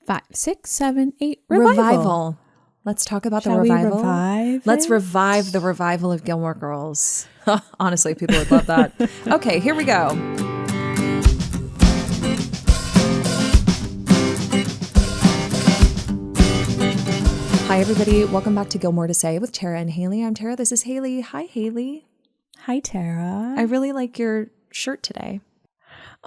5, 6, 7, 8. Revival. Let's talk about Shall the revival. We revive Let's it? revive the revival of Gilmore Girls. Honestly, people would love that. Okay, here we go. Hi, everybody. Welcome back to Gilmore to Say with Tara and Haley. I'm Tara. This is Haley. Hi, Haley. Hi, Tara. I really like your shirt today.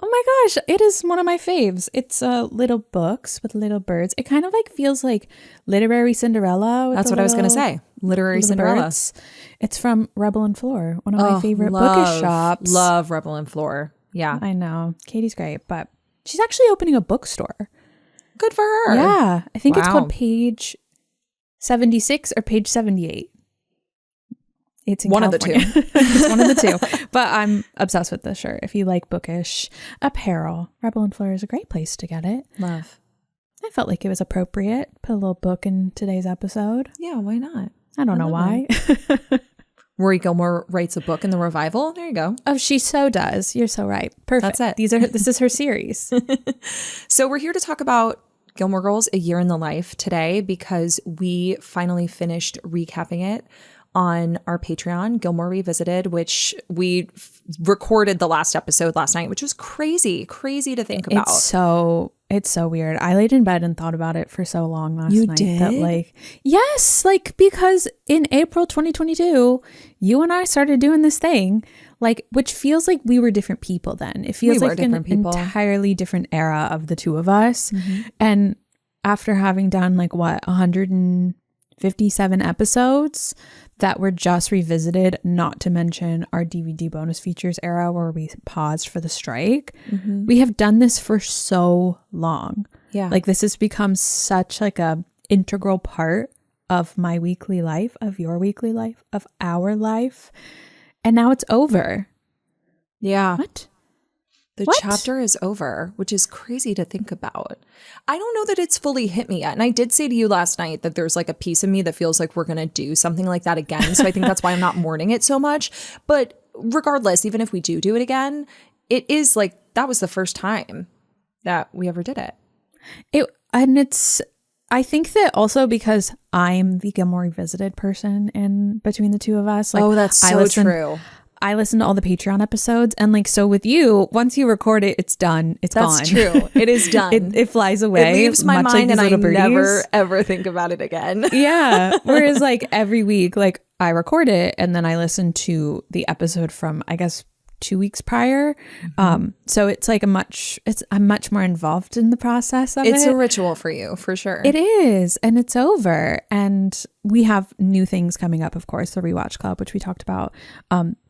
Oh my gosh, it is one of my faves. It's little books with little birds. It kind of like feels like literary Cinderella. With That's what I was going to say. Literary Cinderella. Birds. It's from Rebel and Floor, one of my favorite bookish shops. Love Rebel and Floor. Yeah. I know. Katie's great, but she's actually opening a bookstore. Good for her. Yeah. I think it's called Page 76 or Page 78. It's in one California. of the two. It's one of the two. But I'm obsessed with this shirt. If you like bookish apparel, Rebel and Floor is a great place to get it. Love. I felt like it was appropriate. Put a little book in today's episode. Yeah, why not? I don't know why. Rory Gilmore writes a book in the revival. There you go. Oh, she so does. You're so right. Perfect. That's it. This is her series. So we're here to talk about Gilmore Girls, A Year in the Life today because we finally finished recapping it on our Patreon, Gilmore Revisited, which we recorded the last episode last night, which was crazy to think about. It's so weird. I laid in bed and thought about it for so long last night. You did? That yes, because in April 2022, you and I started doing this thing, which feels like we were different people then. It feels like an entirely different era of the two of us. Mm-hmm. And after having done 157 episodes that were just revisited, not to mention our DVD bonus features era where we paused for the strike. Mm-hmm. We have done this for so long. Yeah. This has become such a integral part of my weekly life, of your weekly life, of our life. And now it's over. Yeah. What? The chapter is over, which is crazy to think about. I don't know that it's fully hit me yet. And I did say to you last night that there's a piece of me that feels like we're going to do something like that again. So I think that's why I'm not mourning it so much. But regardless, even if we do it again, it is that was the first time that we ever did it. I think that also because I'm the Gilmore Revisited person in between the two of us. That's so true. I listen to all the Patreon episodes, and so with you, once you record it, it's done. It's gone. That's true. It is done. It flies away. It leaves my mind, and I never ever think about it again. Yeah. Whereas every week, I record it, and then I listen to the episode from, I guess, 2 weeks prior. Mm-hmm. So it's I'm much more involved in the process of it. It's a ritual for you, for sure. It is. And it's over. And we have new things coming up, of course, the Rewatch Club, which we talked about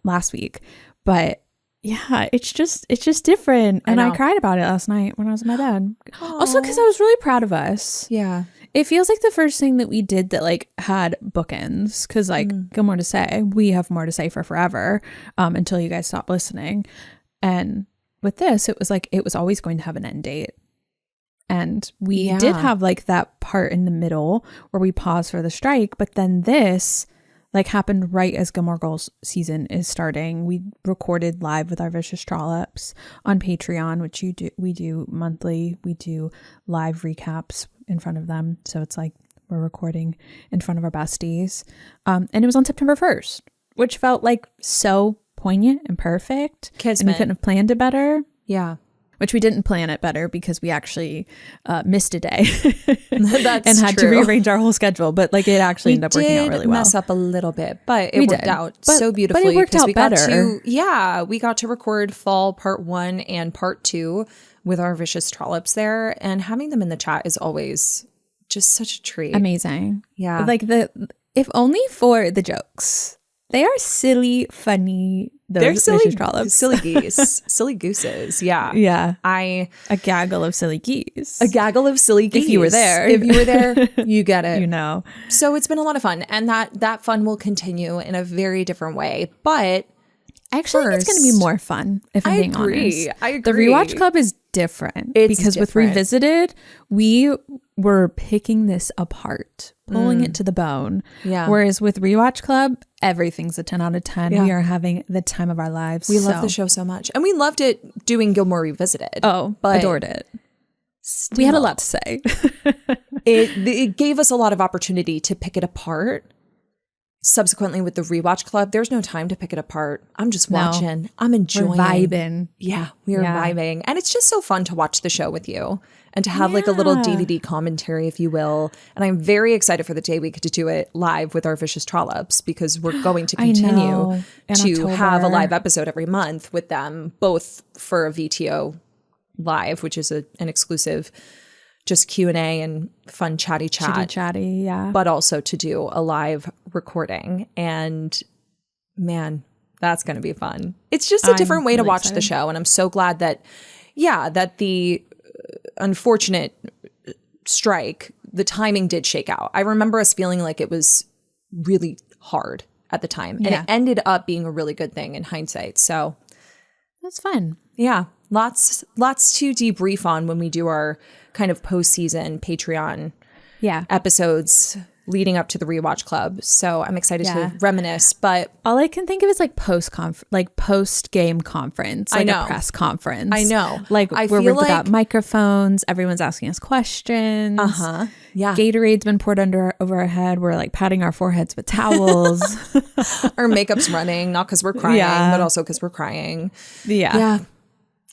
last week. But yeah, it's just different. And I cried about it last night when I was in my bed. Aww. Also because I was really proud of us. Yeah. It feels like the first thing that we did that had bookends because Gilmore to Say, we have more to say for forever until you guys stop listening. And with this, it was always going to have an end date. And we did have that part in the middle where we paused for the strike. But then this happened right as Gilmore Girls season is starting. We recorded live with our Vicious Trollops on Patreon, which we do monthly. We do live recaps in front of them. So it's we're recording in front of our besties. And it was on September 1st, which felt so poignant and perfect. Kismet. And we couldn't have planned it better. Yeah. Which we didn't plan it better because we actually missed a day That's and had true. to rearrange our whole schedule. But it actually ended up working out really well. We did mess up a little bit, but it worked out so beautifully. But it worked out better. We got to record Fall Part 1 and Part 2 with our Vicious Trollops there. And having them in the chat is always just such a treat. Amazing. Yeah. If only for the jokes. They are silly, funny. They're silly Trollops. Silly geese. Silly gooses. Yeah. Yeah. A gaggle of silly geese. A gaggle of silly geese. If you were there. If you were there, you get it. You know. So it's been a lot of fun. And that fun will continue in a very different way. But I actually think it's going to be more fun, if I'm being honest. I agree. The Rewatch Club is different. With Revisited, we were picking this apart, pulling it to the bone. Yeah. Whereas with Rewatch Club, everything's a 10 out of 10. Yeah. We are having the time of our lives. We love the show so much. And we loved it doing Gilmore Revisited. Oh, adored it. We had a lot to say. It gave us a lot of opportunity to pick it apart. Subsequently, with the rewatch club, there's no time to pick it apart. I'm just watching. I'm enjoying. We're vibing. Yeah, we are vibing. And it's just so fun to watch the show with you and to have like a little DVD commentary, if you will. And I'm very excited for the day we get to do it live with our Vicious Trollops, because we're going to continue to have a live episode every month with them, both for a VTO live, which is an exclusive just Q&A and fun chatty, yeah. but also to do a live recording. And man, that's going to be fun. It's just a different way to watch the show. And I'm so glad that, that the unfortunate strike, the timing did shake out. I remember us feeling like it was really hard at the time. And it ended up being a really good thing in hindsight. So that's fun. Yeah. Lots to debrief on when we do our kind of postseason Patreon episodes leading up to the rewatch club. So I'm excited to reminisce. But all I can think of is like post game conference, like a press conference. I know. Like we've got microphones, everyone's asking us questions. Yeah. Gatorade's been poured over our head. We're like patting our foreheads with towels. Our makeup's running, not because we're crying, but also because we're crying. Yeah.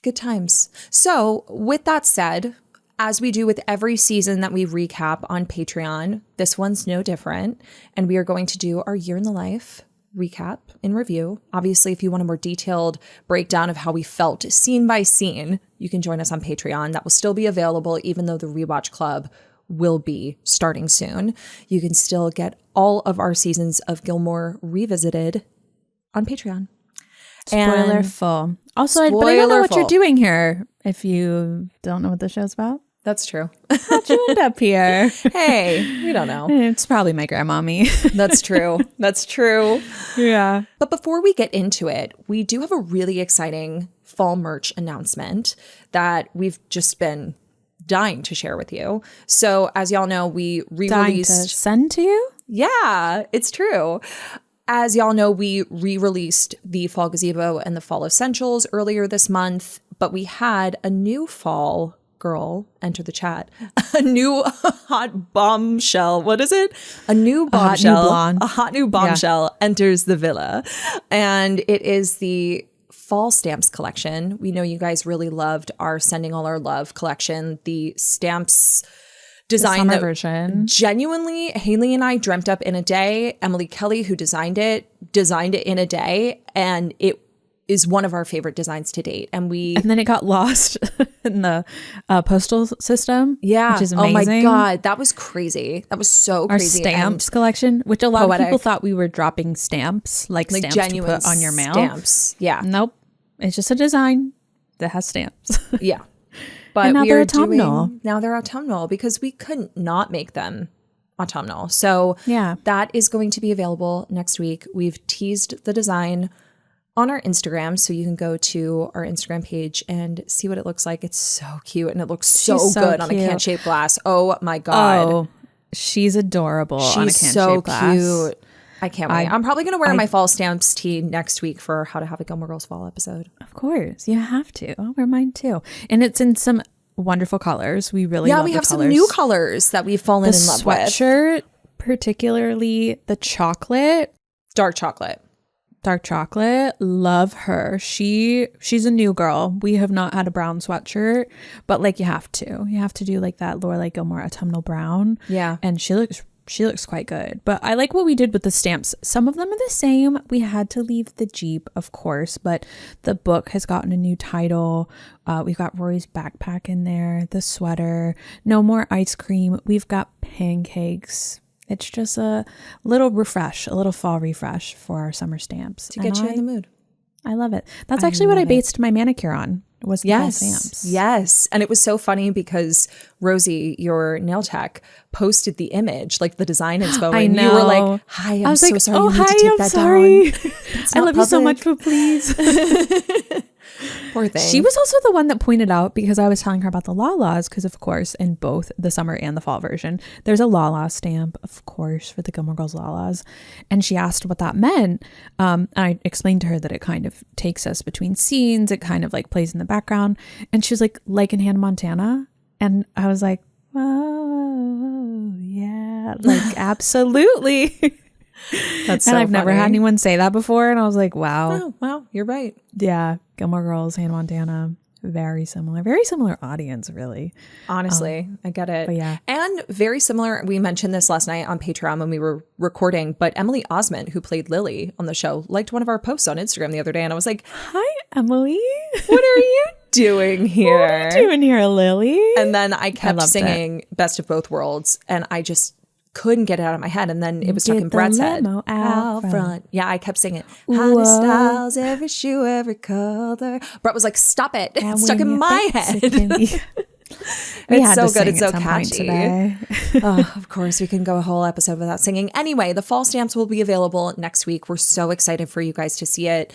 Good times. So with that said, as we do with every season that we recap on Patreon, this one's no different. And we are going to do our year in the life recap in review. Obviously, if you want a more detailed breakdown of how we felt scene by scene, you can join us on Patreon. That will still be available, even though the rewatch club will be starting soon. You can still get all of our seasons of Gilmore revisited on Patreon. Spoiler full. Also, but I don't know what you're doing here if you don't know what the show's about. That's true. How'd you end up here? Hey, we don't know. It's probably my grandmommy. That's true. That's true. Yeah. But before we get into it, we do have a really exciting fall merch announcement that we've just been dying to share with you. So as y'all know, we re-released... Dying to send to you? Yeah, it's true. As y'all know, we re-released the Fall Gazebo and the Fall Essentials earlier this month, but we had a new fall girl enter the chat. A new hot bombshell. What is it? A new bombshell. A hot new bombshell enters the villa. And it is the Fall Stamps collection. We know you guys really loved our Sending All Our Love collection. The stamps design version. Genuinely, Haley and I dreamt up in a day. Emily Kelly, who designed it in a day. And it is one of our favorite designs to date. And then it got lost in the postal system. Yeah. Which is amazing. Oh my God. That was crazy. That was so crazy. Our stamps collection, which a lot of people thought we were dropping stamps, like stamps genuine to put on your mail. Stamps. Yeah. Nope. It's just a design that has stamps. Yeah. But now they're autumnal. Now they're autumnal because we couldn't not make them autumnal. So that is going to be available next week. We've teased the design on our Instagram, so you can go to our Instagram page and see what it looks like. It's so cute, and it looks so good on a can-shaped glass. Oh my God. Oh, she's adorable on a can-shaped so glass. Cute. I can't wait. I'm probably going to wear my Fall Stamps tee next week for How to Have a Gilmore Girls Fall episode. Of course. You have to. I'll wear mine too. And it's in some wonderful colors. We really love the colors. Yeah, we have some new colors that we've fallen in love with. The sweatshirt, particularly the chocolate. Dark chocolate. Love her. She's a new girl. We have not had a brown sweatshirt, but like you have to do like that Lorelai Gilmore autumnal brown. Yeah. And she looks quite good. But I like what we did with the stamps. Some of them are the same. We had to leave the Jeep, of course, but the book has gotten a new title. We've got Rory's backpack in there, the sweater, no more ice cream. We've got pancakes. It's just a little fall refresh for our summer stamps. To get you in the mood. I love it. That's actually what I based my manicure on, was the fall stamps. Yes. And it was so funny because Rosie, your nail tech, posted the image, like the design inspo. I know. You were like, hi, I'm so sorry. Oh, you need hi, to take I'm that sorry. Down. I love you so much, but please. Poor thing. She was also the one that pointed out, because I was telling her about the Lala's, because of course in both the summer and the fall version there's a Lala stamp, of course, for the Gilmore Girls Lala's, and she asked what that meant. And I explained to her that it kind of takes us between scenes, it kind of like plays in the background, and she was like in Hannah Montana. And I was like, oh, yeah, like, absolutely. That's so and I've never funny. had anyone say that before. And I was like, wow. Oh, wow, you're right. Yeah. Gilmore Girls, Hannah Montana, very similar audience, really. Honestly, I get it. But yeah. And very similar. We mentioned this last night on Patreon when we were recording, but Emily Osment, who played Lily on the show, liked one of our posts on Instagram the other day. And I was like, hi, Emily. what are you doing here? What are you doing here, Lily? And then I kept loved singing Best of Both Worlds, and I just couldn't get it out of my head. And then it was stuck in Brad's head. Out front. Yeah, I kept singing. Hottest styles, every shoe, every color. Brett was like, stop it. It's stuck in my head. It's so good. It's so catchy. Of course, we can go a whole episode without singing. Anyway, the fall stamps will be available next week. We're so excited for you guys to see it.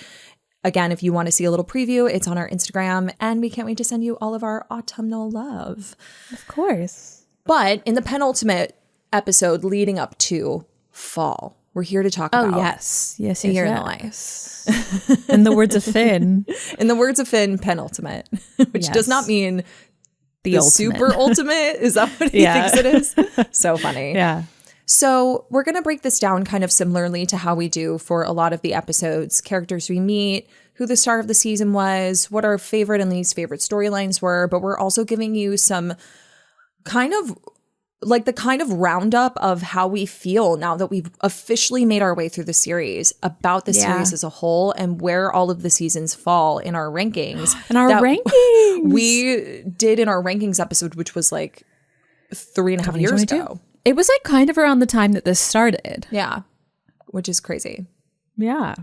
Again, if you want to see a little preview, it's on our Instagram, and we can't wait to send you all of our autumnal love. Of course. But in the penultimate episode leading up to fall, we're here to talk about yes, a year in the life. In the words of Finn. In the words of Finn, penultimate, which does not mean the ultimate. super ultimate. Is that what he thinks it is? So funny. Yeah. So we're going to break this down kind of similarly to how we do for a lot of the episodes. Characters we meet, who the star of the season was, what our favorite and least favorite storylines were, but we're also giving you some kind of like the kind of roundup of how we feel now that we've officially made our way through the series about the series as a whole and where all of the seasons fall in our rankings. In our rankings. We did in our rankings episode, which was like 3.5 years ago. It was like kind of around the time that this started. Yeah, which is crazy. Yeah.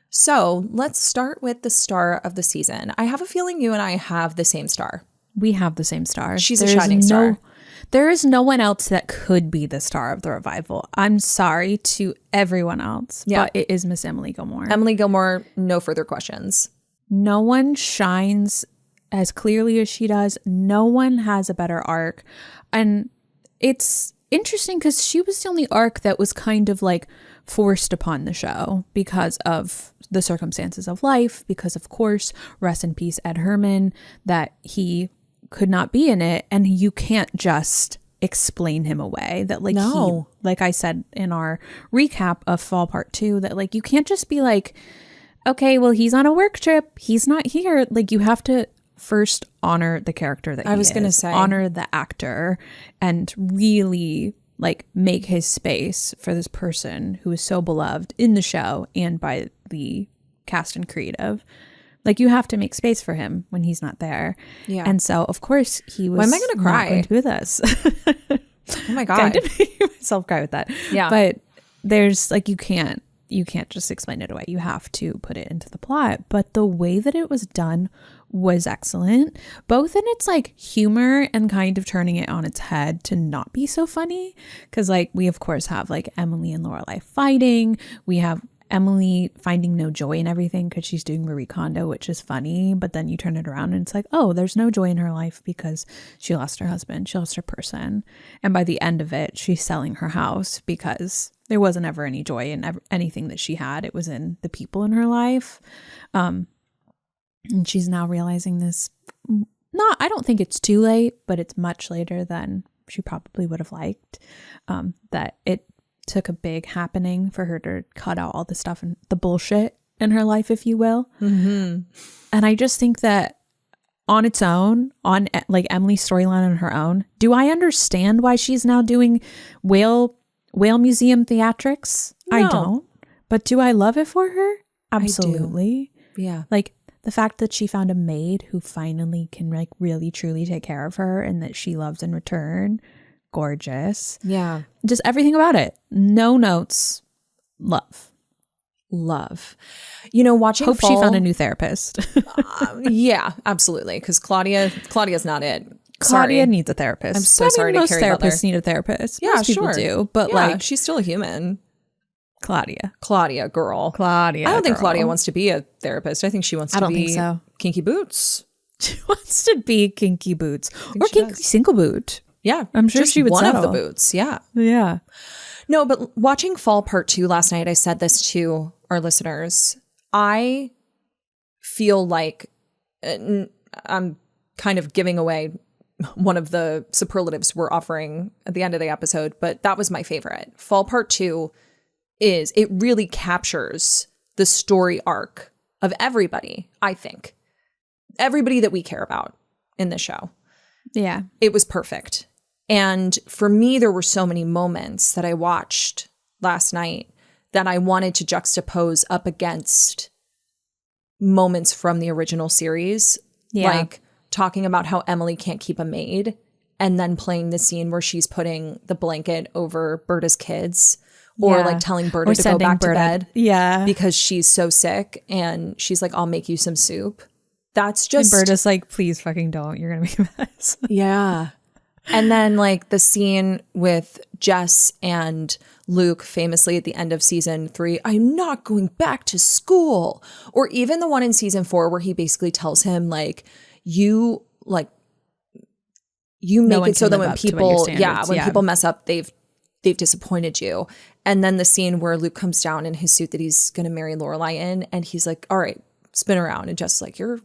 So let's start with the star of the season. I have a feeling you and I have the same star. We have the same star. She's a shining star. There is no one else that could be the star of the revival. I'm sorry to everyone else, but it is Miss Emily Gilmore. Emily Gilmore, no further questions. No one shines as clearly as she does. No one has a better arc. And it's interesting because she was the only arc that was kind of like forced upon the show because of the circumstances of life, because of course, rest in peace, Ed Herman, that he could not be in it, and you can't just explain him away. That like he, like I said in our recap of Fall Part 2, that like you can't just be like, okay, well he's on a work trip, he's not here. Like you have to first honor the character that I was going to say, honor the actor, and really like make his space for this person who is so beloved in the show and by the cast and creative. Like you have to make space for him when he's not there. Yeah. And so of course he was. Why am I going to cry? Not going to be with us. Oh my God. I did make myself cry with that. Yeah. But there's like, you can't just explain it away. You have to put it into the plot. But the way that it was done was excellent, both in its like humor and kind of turning it on its head to not be so funny. Cause like we of course have like Emily and Lorelai fighting. We have Emily finding no joy in everything because she's doing Marie Kondo, which is funny. But then you turn it around and it's like, oh, there's no joy in her life because she lost her husband. She lost her person. And by the end of it, she's selling her house because there wasn't ever any joy in anything that she had. It was in the people in her life. And she's now realizing this. I don't think it's too late, but it's much later than she probably would have liked. That it took a big happening for her to cut out all the stuff and the bullshit in her life, if you will. Mm-hmm. And I just think that on its own, on like Emily's storyline on her own, do I understand why she's now doing whale museum theatrics? No. I don't. But do I love it for her? Absolutely. Yeah. Like the fact that she found a maid who finally can like really truly take care of her and that she loves in return. Gorgeous. Yeah. Just everything about it. No notes. Love. You know, watching Hope she found a new therapist. Yeah, absolutely. Because Claudia's not it. Claudia needs a therapist. I'm so sorry to carry most therapists need a therapist. Yeah, most people do. But like she's still a human. Claudia, girl. Claudia. I don't think Claudia wants to be a therapist. I think she wants to be so. Kinky Boots. She wants to be Kinky Boots or Kinky Single Boot. Yeah, I'm sure she would one settle. of the boots. Yeah. No, but watching Fall Part 2 last night, I said this to our listeners. I feel like I'm kind of giving away one of the superlatives we're offering at the end of the episode, but that was my favorite. Fall Part 2 it really captures the story arc of everybody, I think. Everybody that we care about in the show. Yeah. It was perfect. And for me, there were so many moments that I watched last night that I wanted to juxtapose up against moments from the original series. Yeah. Like talking about how Emily can't keep a maid and then playing the scene where she's putting the blanket over Berta's kids or like telling Berta to go back to bed because she's so sick and she's like, I'll make you some soup. That's just... And Berta's like, please fucking don't. You're going to make a mess. Yeah. And then like the scene with Jess and Luke famously at the end of season 3, I'm not going back to school. Or even the one in season 4 where he basically tells him like, you make it so that when people, people mess up, they've disappointed you. And then the scene where Luke comes down in his suit that he's going to marry Lorelai in, and he's like, all right, spin around. And Jess is like, you're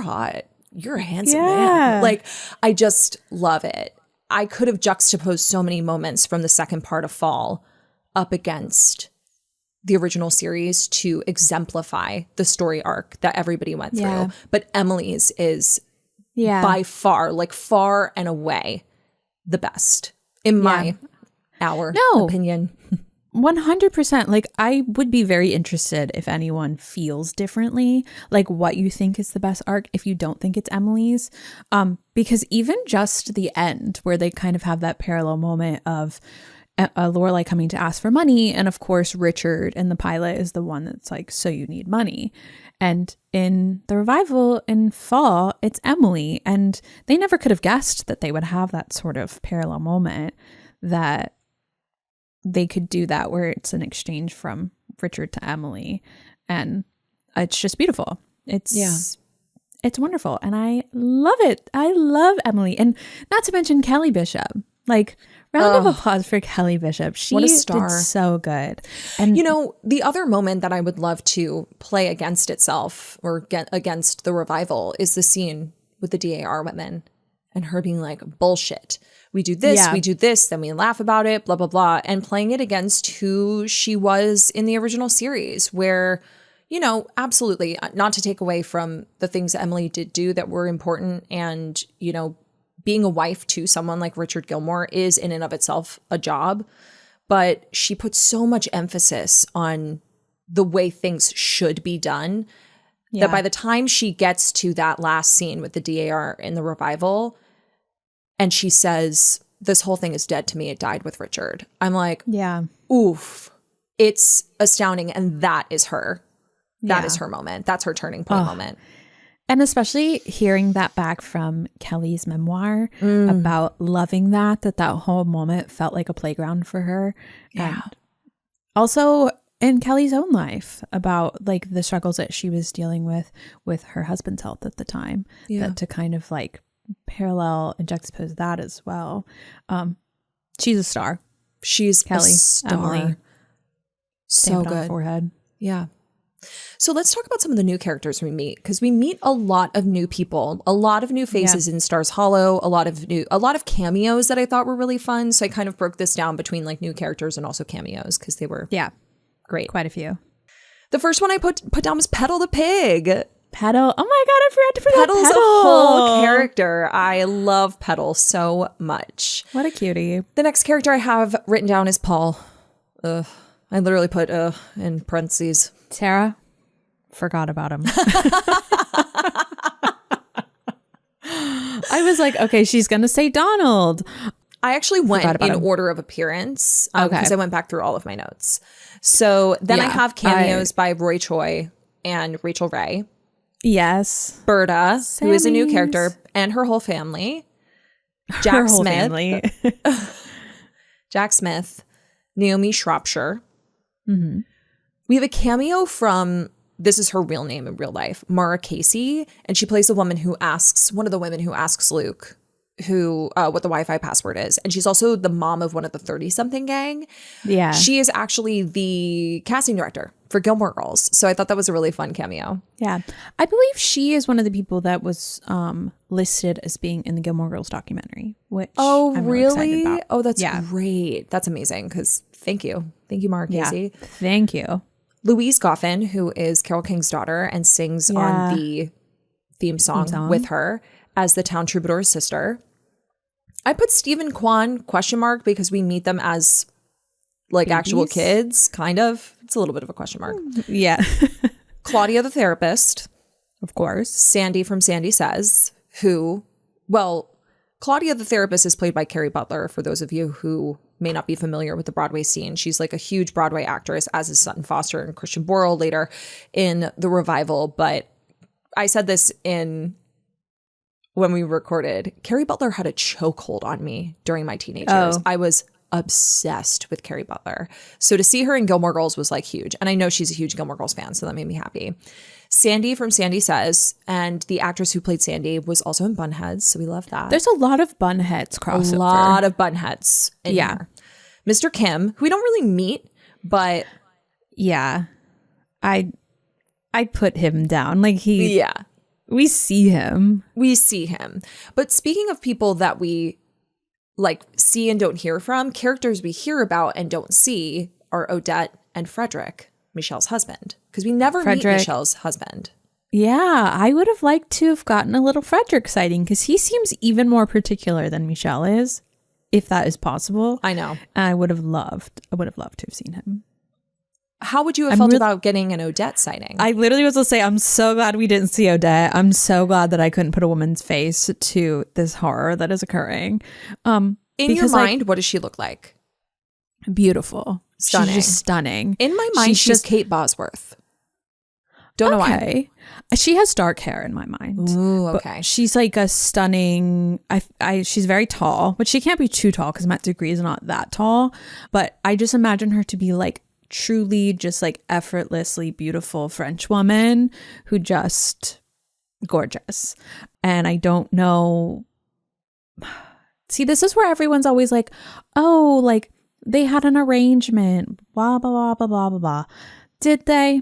hot. You're a handsome man. Like, I just love it. I could have juxtaposed so many moments from the second part of Fall up against the original series to exemplify the story arc that everybody went through. But Emily's is by far, like far and away, the best in my opinion. 100%. Like, I would be very interested if anyone feels differently, like what you think is the best arc if you don't think it's Emily's. Because even just the end where they kind of have that parallel moment of Lorelai coming to ask for money. And of course, Richard in the pilot is the one that's like, so you need money. And in the revival in Fall, it's Emily. And they never could have guessed that they would have that sort of parallel moment, that they could do that where it's an exchange from Richard to Emily. And it's just beautiful. It's wonderful. And I love it. I love Emily. And not to mention Kelly Bishop. Like, round of applause for Kelly Bishop. She what a star. Did so good. And you know, the other moment that I would love to play against itself or get against the revival is the scene with the DAR women and her being like, bullshit. We do this, then we laugh about it, blah, blah, blah. And playing it against who she was in the original series where, you know, absolutely not to take away from the things that Emily did do that were important. And, you know, being a wife to someone like Richard Gilmore is in and of itself a job. But she put so much emphasis on the way things should be done that by the time she gets to that last scene with the DAR in the revival, and she says, this whole thing is dead to me. It died with Richard. I'm like, oof, it's astounding. And that is her. That is her moment. That's her turning point moment. And especially hearing that back from Kelly's memoir about loving that whole moment felt like a playground for her. Yeah. And also in Kelly's own life about like the struggles that she was dealing with her husband's health at the time. That to kind of like parallel and juxtapose that as well. She's a star. She's Kelly, a star. Emily. So good. On the forehead. Yeah. So let's talk about some of the new characters we meet, because we meet a lot of new people, a lot of new faces in Stars Hollow, a lot of cameos that I thought were really fun. So I kind of broke this down between like new characters and also cameos because they were great. Quite a few. The first one I put down was Petal the pig. Petal. Oh my God, I forgot to put Petal's Petal. a whole character. I love Petal so much. What a cutie. The next character I have written down is Paul. I literally put in parentheses. Sarah. Forgot about him. I was like, okay, she's going to say Donald. I actually went in order of appearance because I went back through all of my notes. So then I have cameos by Roy Choi and Rachel Ray. Yes. Berta, who is a new character, and her whole family. Jack Smith. Jack Smith. Naomi Shropshire. Mm-hmm. We have a cameo from, this is her real name in real life, Mara Casey, and she plays one of the women who asks Luke, who what the Wi-Fi password is. And she's also the mom of one of the 30-something gang. Yeah. She is actually the casting director for Gilmore Girls. So I thought that was a really fun cameo. Yeah. I believe she is one of the people that was listed as being in the Gilmore Girls documentary, which I'm really excited about. Oh, that's great. That's amazing because thank you. Thank you, Mara Casey. Yeah. Thank you. Louise Goffin, who is Carole King's daughter and sings on the theme song with her as the town troubadour's sister. I put Stephen Kwan ? Because we meet them as like babies? Actual kids, kind of. It's a little bit of a question mark. Yeah. Claudia the therapist. Of course. Sandy from Sandy Says, who, well, Claudia the therapist is played by Carrie Butler, for those of you who may not be familiar with the Broadway scene. She's like a huge Broadway actress, as is Sutton Foster and Christian Borle later in the revival. But I said this when we recorded, Carrie Butler had a chokehold on me during my teenage years. I was obsessed with Carrie Butler. So to see her in Gilmore Girls was like huge. And I know she's a huge Gilmore Girls fan, so that made me happy. Sandy from Sandy Says, and the actress who played Sandy was also in Bunheads, so we love that. There's a lot of Bunheads crossover. A lot of Bunheads in here. Mr. Kim, who we don't really meet, but... Yeah. I put him down. Like we see him. We see him. But speaking of people that we like see and don't hear from, characters we hear about and don't see are Odette and Frederick, Michelle's husband. Because we never meet Michelle's husband. Yeah, I would have liked to have gotten a little Frederick sighting because he seems even more particular than Michelle is, if that is possible. I know. I would have loved to have seen him. How would you have felt about getting an Odette sighting? I literally was going to say, I'm so glad we didn't see Odette. I'm so glad that I couldn't put a woman's face to this horror that is occurring. In your mind, what does she look like? Beautiful. Stunning. She's just stunning. In my mind, she's Kate Bosworth. Don't know why. She has dark hair in my mind. Ooh, okay. She's like a stunning, she's very tall, but she can't be too tall because Matt Degree is not that tall. But I just imagine her to be like truly just like effortlessly beautiful French woman who just gorgeous. And I don't know. See, this is where everyone's always like, oh, like they had an arrangement, blah, blah, blah, blah, blah, blah, blah. Did they?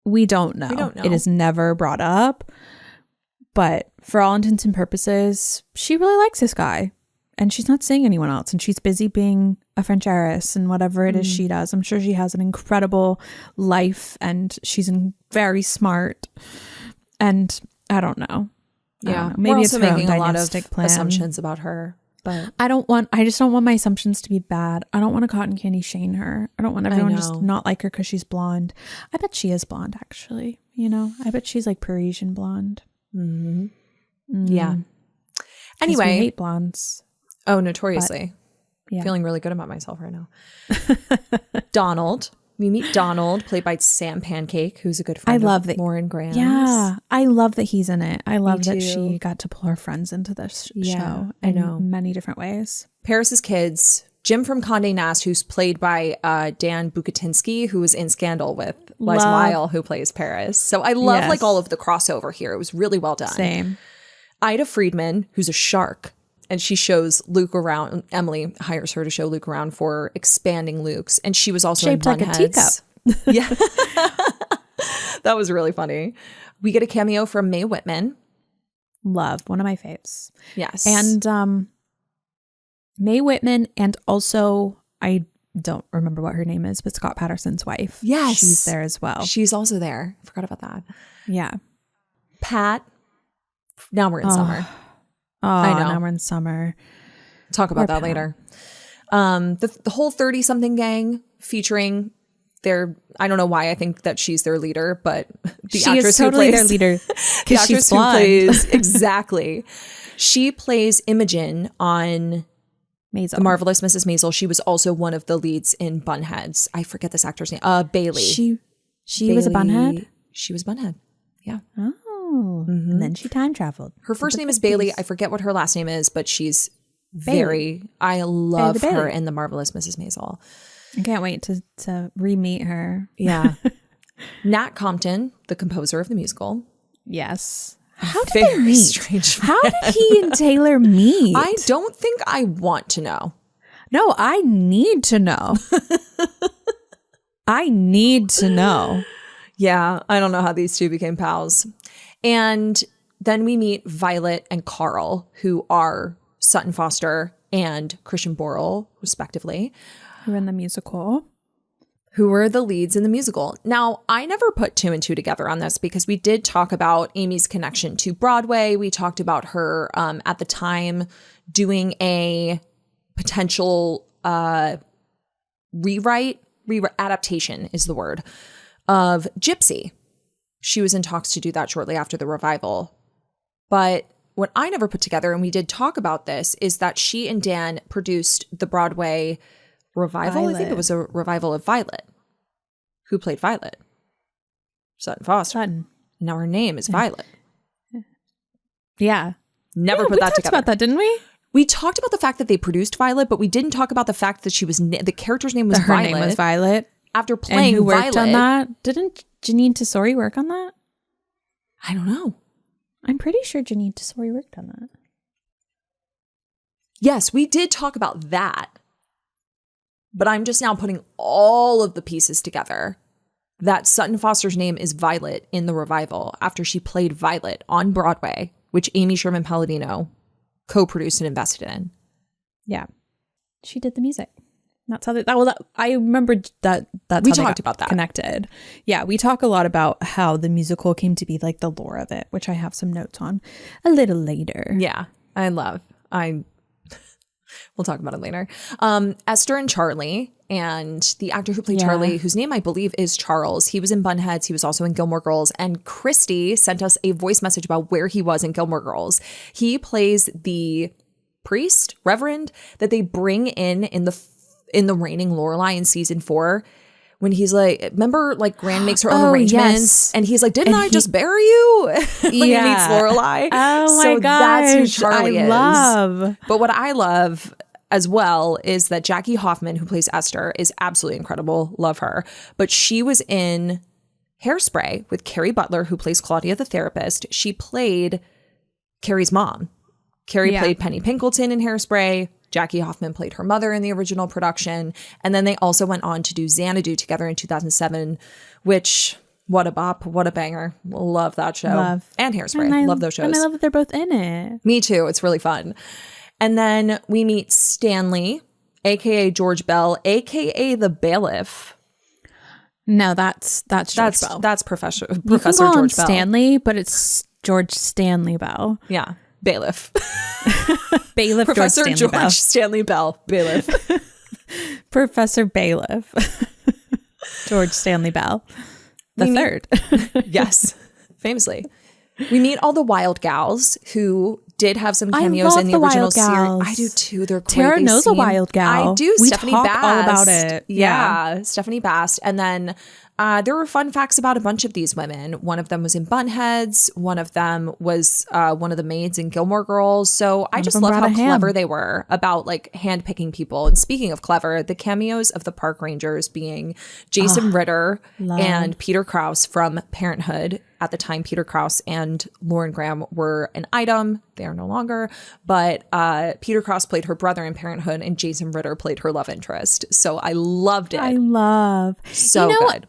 We don't know. It is never brought up. But for all intents and purposes, she really likes this guy. And she's not seeing anyone else. And she's busy being a French heiress and whatever it is she does. I'm sure she has an incredible life and she's very smart. And I don't know. Yeah. Maybe it's also her making own a lot of plan. assumptions about her. But I just don't want my assumptions to be bad. I don't want to cotton candy shame her. I don't want everyone just not like her because she's blonde. I bet she is blonde, actually. You know, I bet she's like Parisian blonde. Mm-hmm. Yeah. Anyway. We hate blondes. Oh, notoriously. But, yeah. Feeling really good about myself right now. Donald. We meet Donald, played by Sam Pancake, who's a good friend of Lauren Graham's. Yeah, I love that he's in it. I love that she got to pull her friends into this show in many different ways. Paris's kids, Jim from Condé Nast, who's played by Dan Bukatinsky, who was in Scandal with Liza Weil, who plays Paris. So I love like all of the crossover here. It was really well done. Same. Ida Friedman, who's a shark. And she shows Luke around. Emily hires her to show Luke around for expanding Luke's. And she was also shaped in like a teacup. Yeah. That was really funny. We get a cameo from Mae Whitman. Love. One of my faves. Yes. And Mae Whitman, and also, I don't remember what her name is, but Scott Patterson's wife. Yes. She's there as well. She's also there. Forgot about that. Yeah. Pat. Now we're in summer. Oh, I know. Now we're in summer. Talk about that later. The whole 30-something gang featuring I don't know why I think that she's their leader, but she is totally their leader because she's blonde. Exactly. She plays Imogen on Maisel. The Marvelous Mrs. Maisel. She was also one of the leads in Bunheads. I forget this actor's name. Bailey. She was a bunhead? She was Bunhead. Yeah. Oh. Mm-hmm. And then she time traveled. Her first name is Bailey. I forget what her last name is, but she's I love her in The Marvelous Mrs. Maisel. I can't wait to re-meet her. Yeah. Nat Compton, the composer of the musical. Yes. How did they meet? Strange. How did he and Taylor meet? I don't think I want to know. No, I need to know. I need to know. Yeah, I don't know how these two became pals. And then we meet Violet and Carl, who are Sutton Foster and Christian Borle, respectively. Who are in the musical. Who were the leads in the musical. Now, I never put two and two together on this because we did talk about Amy's connection to Broadway. We talked about her at the time doing a potential adaptation is the word, of Gypsy. She was in talks to do that shortly after the revival. But what I never put together, and we did talk about this, is that she and Dan produced the Broadway revival. Violet. I think it was a revival of Violet. Who played Violet? Sutton Foster. Sutton. Now her name is Violet. Yeah. Never put that together. We talked about that, didn't we? We talked about the fact that they produced Violet, but we didn't talk about the fact that she was the character's name was Her Violet. name was Violet. After playing and who worked Violet, on that? Didn't Janine Tesori work on that? I don't know. I'm pretty sure Janine Tesori worked on that. Yes, we did talk about that. But I'm just now putting all of the pieces together that Sutton Foster's name is Violet in the revival after she played Violet on Broadway, which Amy Sherman Palladino co-produced and invested in. Yeah. She did the music. That's how I remembered that. That's we how they talked got about that. Connected. Yeah, we talk a lot about how the musical came to be, like the lore of it, which I have some notes on a little later. Yeah, we'll talk about it later. Esther and Charlie, and the actor who played Charlie, whose name I believe is Charles. He was in Bunheads. He was also in Gilmore Girls. And Christy sent us a voice message about where he was in Gilmore Girls. He plays the priest, reverend, that they bring in the Reigning Lorelai in season 4. When he's like, remember, like Gran makes her own arrangements, yes. and he's like, "Didn't I just bury you?" When he meets Lorelai. Oh my gosh, that's who Charlie is. Love. But what I love as well is that Jackie Hoffman, who plays Esther, is absolutely incredible. Love her. But she was in Hairspray with Carrie Butler, who plays Claudia the therapist. She played Carrie's mom. Carrie played Penny Pinkleton in Hairspray. Jackie Hoffman played her mother in the original production. And then they also went on to do Xanadu together in 2007, which, what a bop, what a banger. Love that show. And Hairspray. Love those shows. And I love that they're both in it. Me too. It's really fun. And then we meet Stanley, a.k.a. George Bell, a.k.a. the bailiff. No, that's George Bell. That's Professor You can call George him Bell. Stanley, but it's George Stanley Bell. Yeah. Bailiff. Bailiff Professor George Stanley Bell. Bailiff. Professor Bailiff. George Stanley Bell. The third. Yes. Famously. We meet all the Wild Gals who did have some cameos in the original series. I do too. They're great. Tara knows a Wild Gal. I do. We Stephanie talk Bast. all about it. Yeah. Stephanie Bast. And then there were fun facts about a bunch of these women. One of them was in Bunheads. One of them was one of the maids in Gilmore Girls. So I just love how clever they were about like handpicking people. And speaking of clever, the cameos of the park rangers being Jason Ritter and Peter Krause from Parenthood. At the time, Peter Krause and Lauren Graham were an item. They are no longer. But Peter Krause played her brother in Parenthood, and Jason Ritter played her love interest. So I loved it. I love. So good.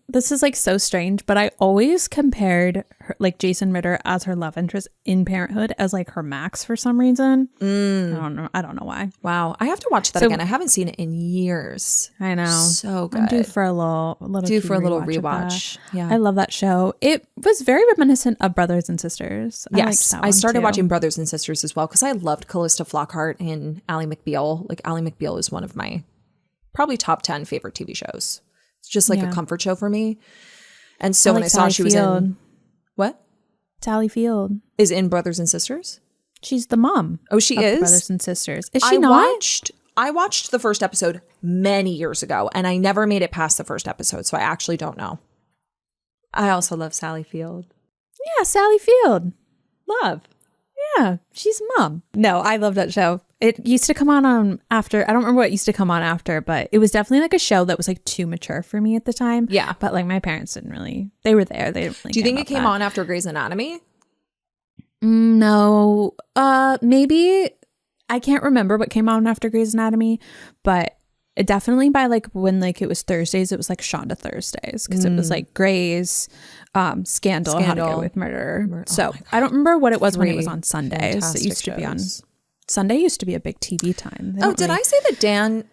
This is like so strange, but I always compared her, like Jason Ritter as her love interest in Parenthood as like her Max for some reason. I don't know why. Wow. I have to watch that again. I haven't seen it in years. I know. So good. I'm due for a little rewatch. Yeah. I love that show. It was very reminiscent of Brothers and Sisters. Yes. I started watching Brothers and Sisters as well because I loved Callista Flockhart and Ally McBeal. Like Ally McBeal is one of my probably top 10 favorite TV shows. It's just like a comfort show for me. And so when I saw she was in... What? Sally Field. Is in Brothers and Sisters? She's the mom. Oh, she is? Brothers and Sisters. Is she not? I watched the first episode many years ago, and I never made it past the first episode, so I actually don't know. I also love Sally Field. Yeah, Sally Field. Love. Yeah, she's mom. No, I love that show. It used to come on after. I don't remember what used to come on after, but it was definitely like a show that was like too mature for me at the time. Yeah. But like my parents didn't really, they were there. They didn't really Do you think care it came on after Grey's Anatomy? No, maybe I can't remember what came on after Grey's Anatomy, but it definitely by like when like it was Thursdays, it was like Shonda Thursdays because it was like Grey's, Scandal, How to Get Away with Murder. So I don't remember what it was when it was on Sundays. It used to be on Sunday. Used to be a big TV time. Did I say that Dan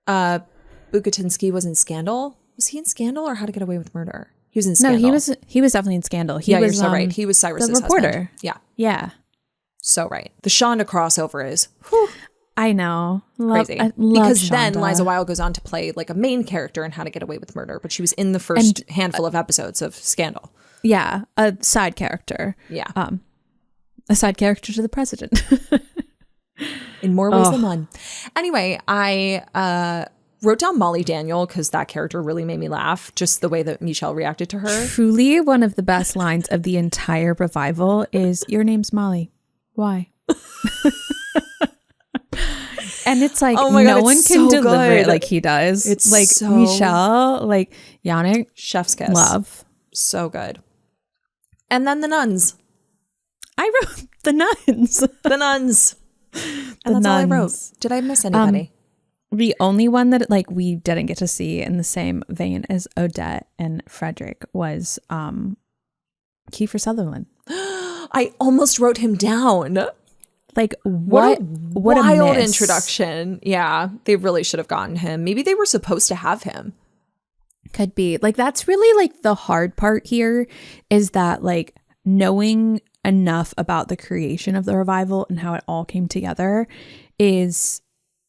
Bukatinsky was in Scandal? Was he in Scandal or How to Get Away with Murder? He was in Scandal. No, he was definitely in Scandal. He was, you're so right. He was Cyrus's the reporter. husband. Yeah. Yeah. So right. The Shonda crossover is whew, I know. crazy. I love because then Shonda. Liza Weil goes on to play like a main character in How to Get Away with Murder, but she was in the first handful of episodes of Scandal. Yeah, a side character. Yeah. A side character to the president. In more ways than one. Anyway, I wrote down Molly Daniel because that character really made me laugh. Just the way that Michelle reacted to her. Truly one of the best lines of the entire revival is, "Your name's Molly. Why?" And it's like, oh my God, no one can so deliver it good. like he does. It's like so Michelle, like Yannick, chef's kiss. love. So good. And then the nuns. I wrote the nuns. The nuns. And that's all I wrote. Did I miss anybody? The only one that like we didn't get to see in the same vein as Odette and Frederick was Kiefer Sutherland. I almost wrote him down. Like what a wild miss. introduction. Yeah, they really should have gotten him. Maybe they were supposed to have him. Could be. Like that's really like the hard part here is that like knowing enough about the creation of the revival and how it all came together is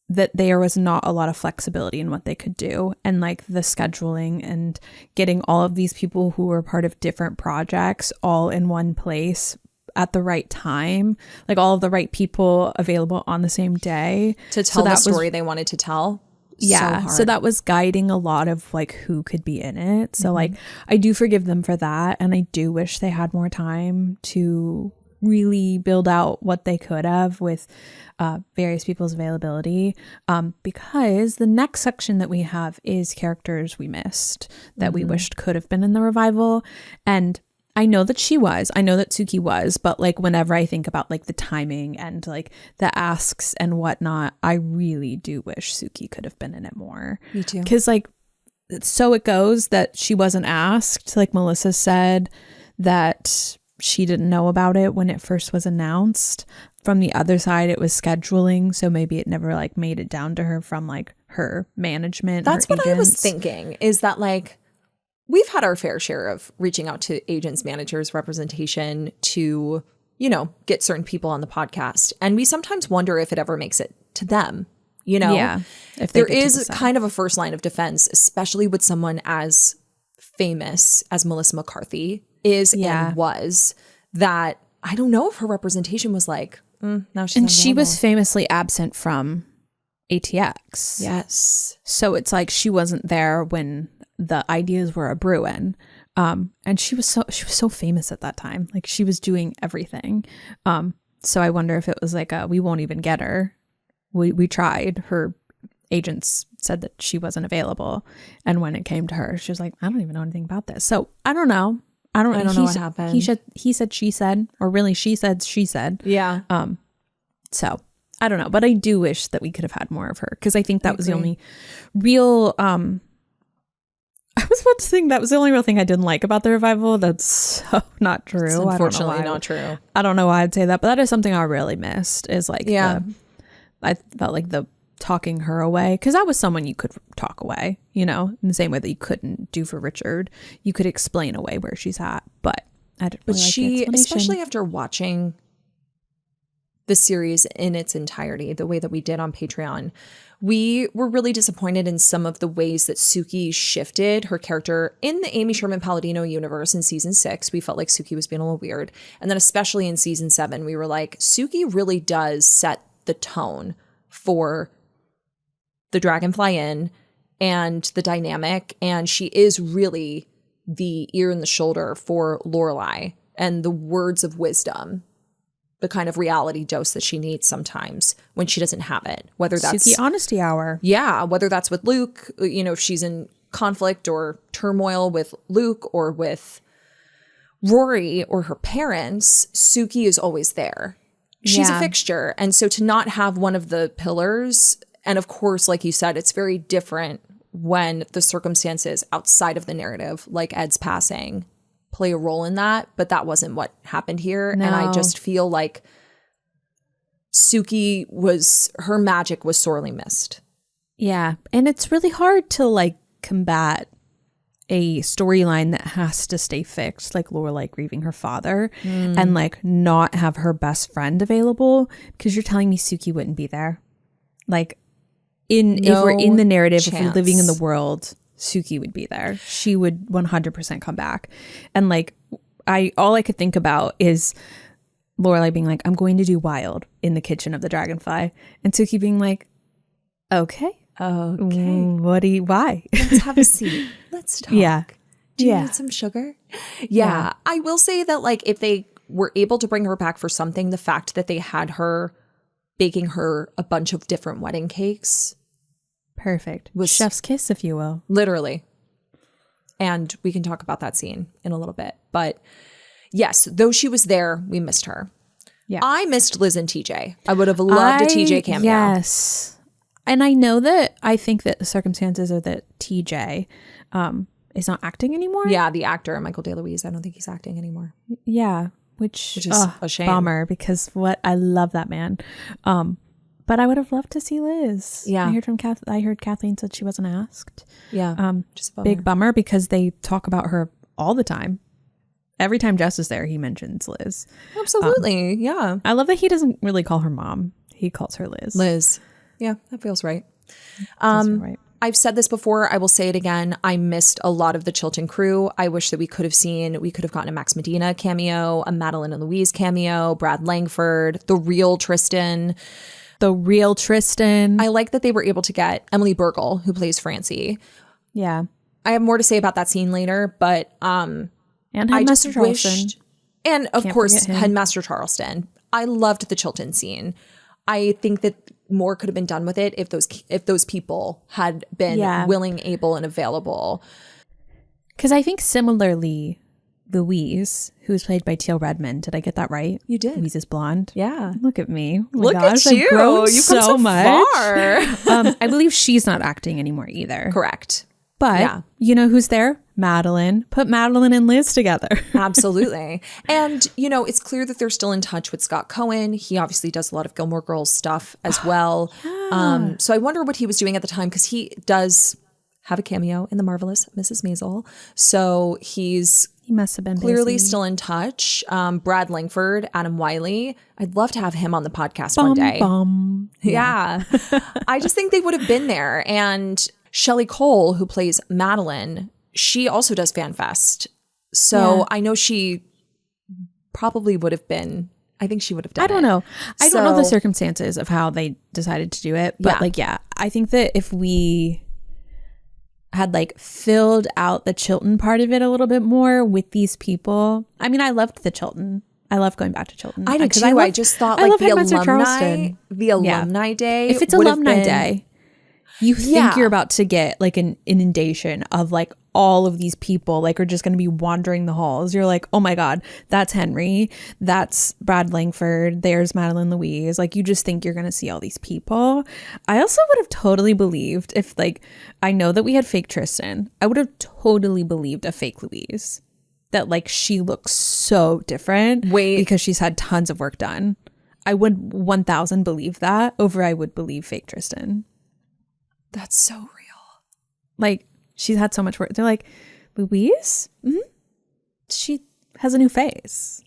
that there was not a lot of flexibility in what they could do, and like the scheduling and getting all of these people who were part of different projects all in one place at the right time, like all of the right people available on the same day to tell the story they wanted to tell. Yeah. So that was guiding a lot of like who could be in it. So like I do forgive them for that. And I do wish they had more time to really build out what they could have with various people's availability. Because the next section that we have is characters we missed that we wished could have been in the revival. And I know that I know that Suki was, but like whenever I think about like the timing and like the asks and whatnot, I really do wish Suki could have been in it more. Me too. Because like, so it goes that she wasn't asked. Like Melissa said that she didn't know about it when it first was announced. From the other side, it was scheduling. So maybe it never like made it down to her from like her management. That's what agents. I was thinking is that like, we've had our fair share of reaching out to agents, managers, representation to, you know, get certain people on the podcast. And we sometimes wonder if it ever makes it to them, you know? Yeah. If there is kind of a first line of defense, especially with someone as famous as Melissa McCarthy is and was, that I don't know if her representation was like, now she's and she was famously absent from ATX. Yes. So it's like she wasn't there when the ideas were a brewing. And she was so famous at that time. Like she was doing everything. So I wonder if it was like we won't even get her. We tried. Her agents said that she wasn't available. And when it came to her, she was like, I don't even know anything about this. So I don't know. I don't know what happened. He said, she said, or really she said, she said. Yeah. So I don't know, but I do wish that we could have had more of her because I think that was the only real, I was about to think that was the only real thing I didn't like about the revival. That's so not true. It's unfortunately not true. I don't know why I'd say that, but that is something I really missed is like, I felt like the talking her away because that was someone you could talk away, you know, in the same way that you couldn't do for Richard. You could explain away where she's at, but I didn't really like the explanation. Especially after watching the series in its entirety, the way that we did on Patreon, we were really disappointed in some of the ways that Suki shifted her character in the Amy Sherman Palladino universe in season 6. We felt like Suki was being a little weird. And then especially in season 7, we were like, Suki really does set the tone for the Dragonfly Inn and the dynamic. And she is really the ear and the shoulder for Lorelai and the words of wisdom, the kind of reality dose that she needs sometimes when she doesn't have it, whether that's Suki honesty hour. Yeah. Whether that's with Luke, you know, if she's in conflict or turmoil with Luke or with Rory or her parents, Suki is always there. She's a fixture. And so to not have one of the pillars, and of course, like you said, it's very different when the circumstances outside of the narrative, like Ed's passing, play a role in that. But that wasn't what happened here. No. And I just feel like Suki her magic was sorely missed. Yeah. And it's really hard to like combat a storyline that has to stay fixed, like Lorelai grieving her father, and like not have her best friend available, because you're telling me Suki wouldn't be there. Like if we're in the narrative, if we're living in the world, Suki would be there. She would 100% come back. And like all I could think about is Lorelai being like, I'm going to do wild in the kitchen of the Dragonfly, and Suki being like, okay. Why? Let's have a seat. Let's talk. Yeah. Do you need some sugar? Yeah. I will say that like if they were able to bring her back for something, the fact that they had her baking her a bunch of different wedding cakes. Perfect. Was chef's kiss, if you will. Literally. And we can talk about that scene in a little bit. But yes, though she was there, we missed her. Yeah. I missed Liz and TJ. I would have loved a TJ cameo. Yes. And I know that I think that the circumstances are that TJ is not acting anymore. Yeah, the actor, Michael DeLuise, I don't think he's acting anymore. Yeah, which is a shame. Bummer, because I love that man. But I would have loved to see Liz. Yeah. I heard Kathleen said she wasn't asked. Yeah. Just a big bummer, because they talk about her all the time. Every time Jess is there, he mentions Liz. Absolutely. Yeah. I love that he doesn't really call her mom. He calls her Liz. Liz. Yeah, that feels right. I've said this before. I will say it again. I missed a lot of the Chilton crew. I wish that we could have gotten a Max Medina cameo, a Madeline and Louise cameo, Brad Langford, the real Tristan. I like that they were able to get Emily Burgle, who plays Francie. Yeah. I have more to say about that scene later, but and Headmaster Charleston. And of course, Headmaster Charleston. I loved the Chilton scene. I think that more could have been done with it if those people had been willing, able, and available. Because I think similarly, Louise, who was played by Teal Redmond, did I get that right? You did. Louise is blonde. Yeah. Look at me. Oh Look at you. I've grown You've come so much. far. I believe she's not acting anymore either. Correct. But you know who's there? Madeline. Put Madeline and Liz together. Absolutely. And, it's clear that they're still in touch with Scott Cohen. He obviously does a lot of Gilmore Girls stuff as well. So I wonder what he was doing at the time, because he does have a cameo in The Marvelous Mrs. Maisel. So he must have been clearly busy. still in touch. Brad Langford, Adam Wiley. I'd love to have him on the podcast one day. Yeah. I just think they would have been there. And Shelley Cole, who plays Madeline, she also does FanFest. So I know she probably would have been, I think she would have done it. I don't know. I don't know the circumstances of how they decided to do it. But I think that if we had like filled out the Chilton part of it a little bit more with these people. I mean, I loved the Chilton. I love going back to Chilton. I do too. I just thought like the alumni day. If it's alumni day, you think you're about to get like an inundation of like all of these people like are just going to be wandering the halls. You're like, oh my God, that's Henry. That's Brad Langford. There's Madeline Louise. Like you just think you're going to see all these people. I also would have totally believed if like, I know that we had fake Tristan. I would have totally believed a fake Louise. That like she looks so different because she's had tons of work done. I would 1000 believe that over I would believe fake Tristan. That's so real. Like she's had so much work. They're like, Louise? Mm-hmm. She has a new face.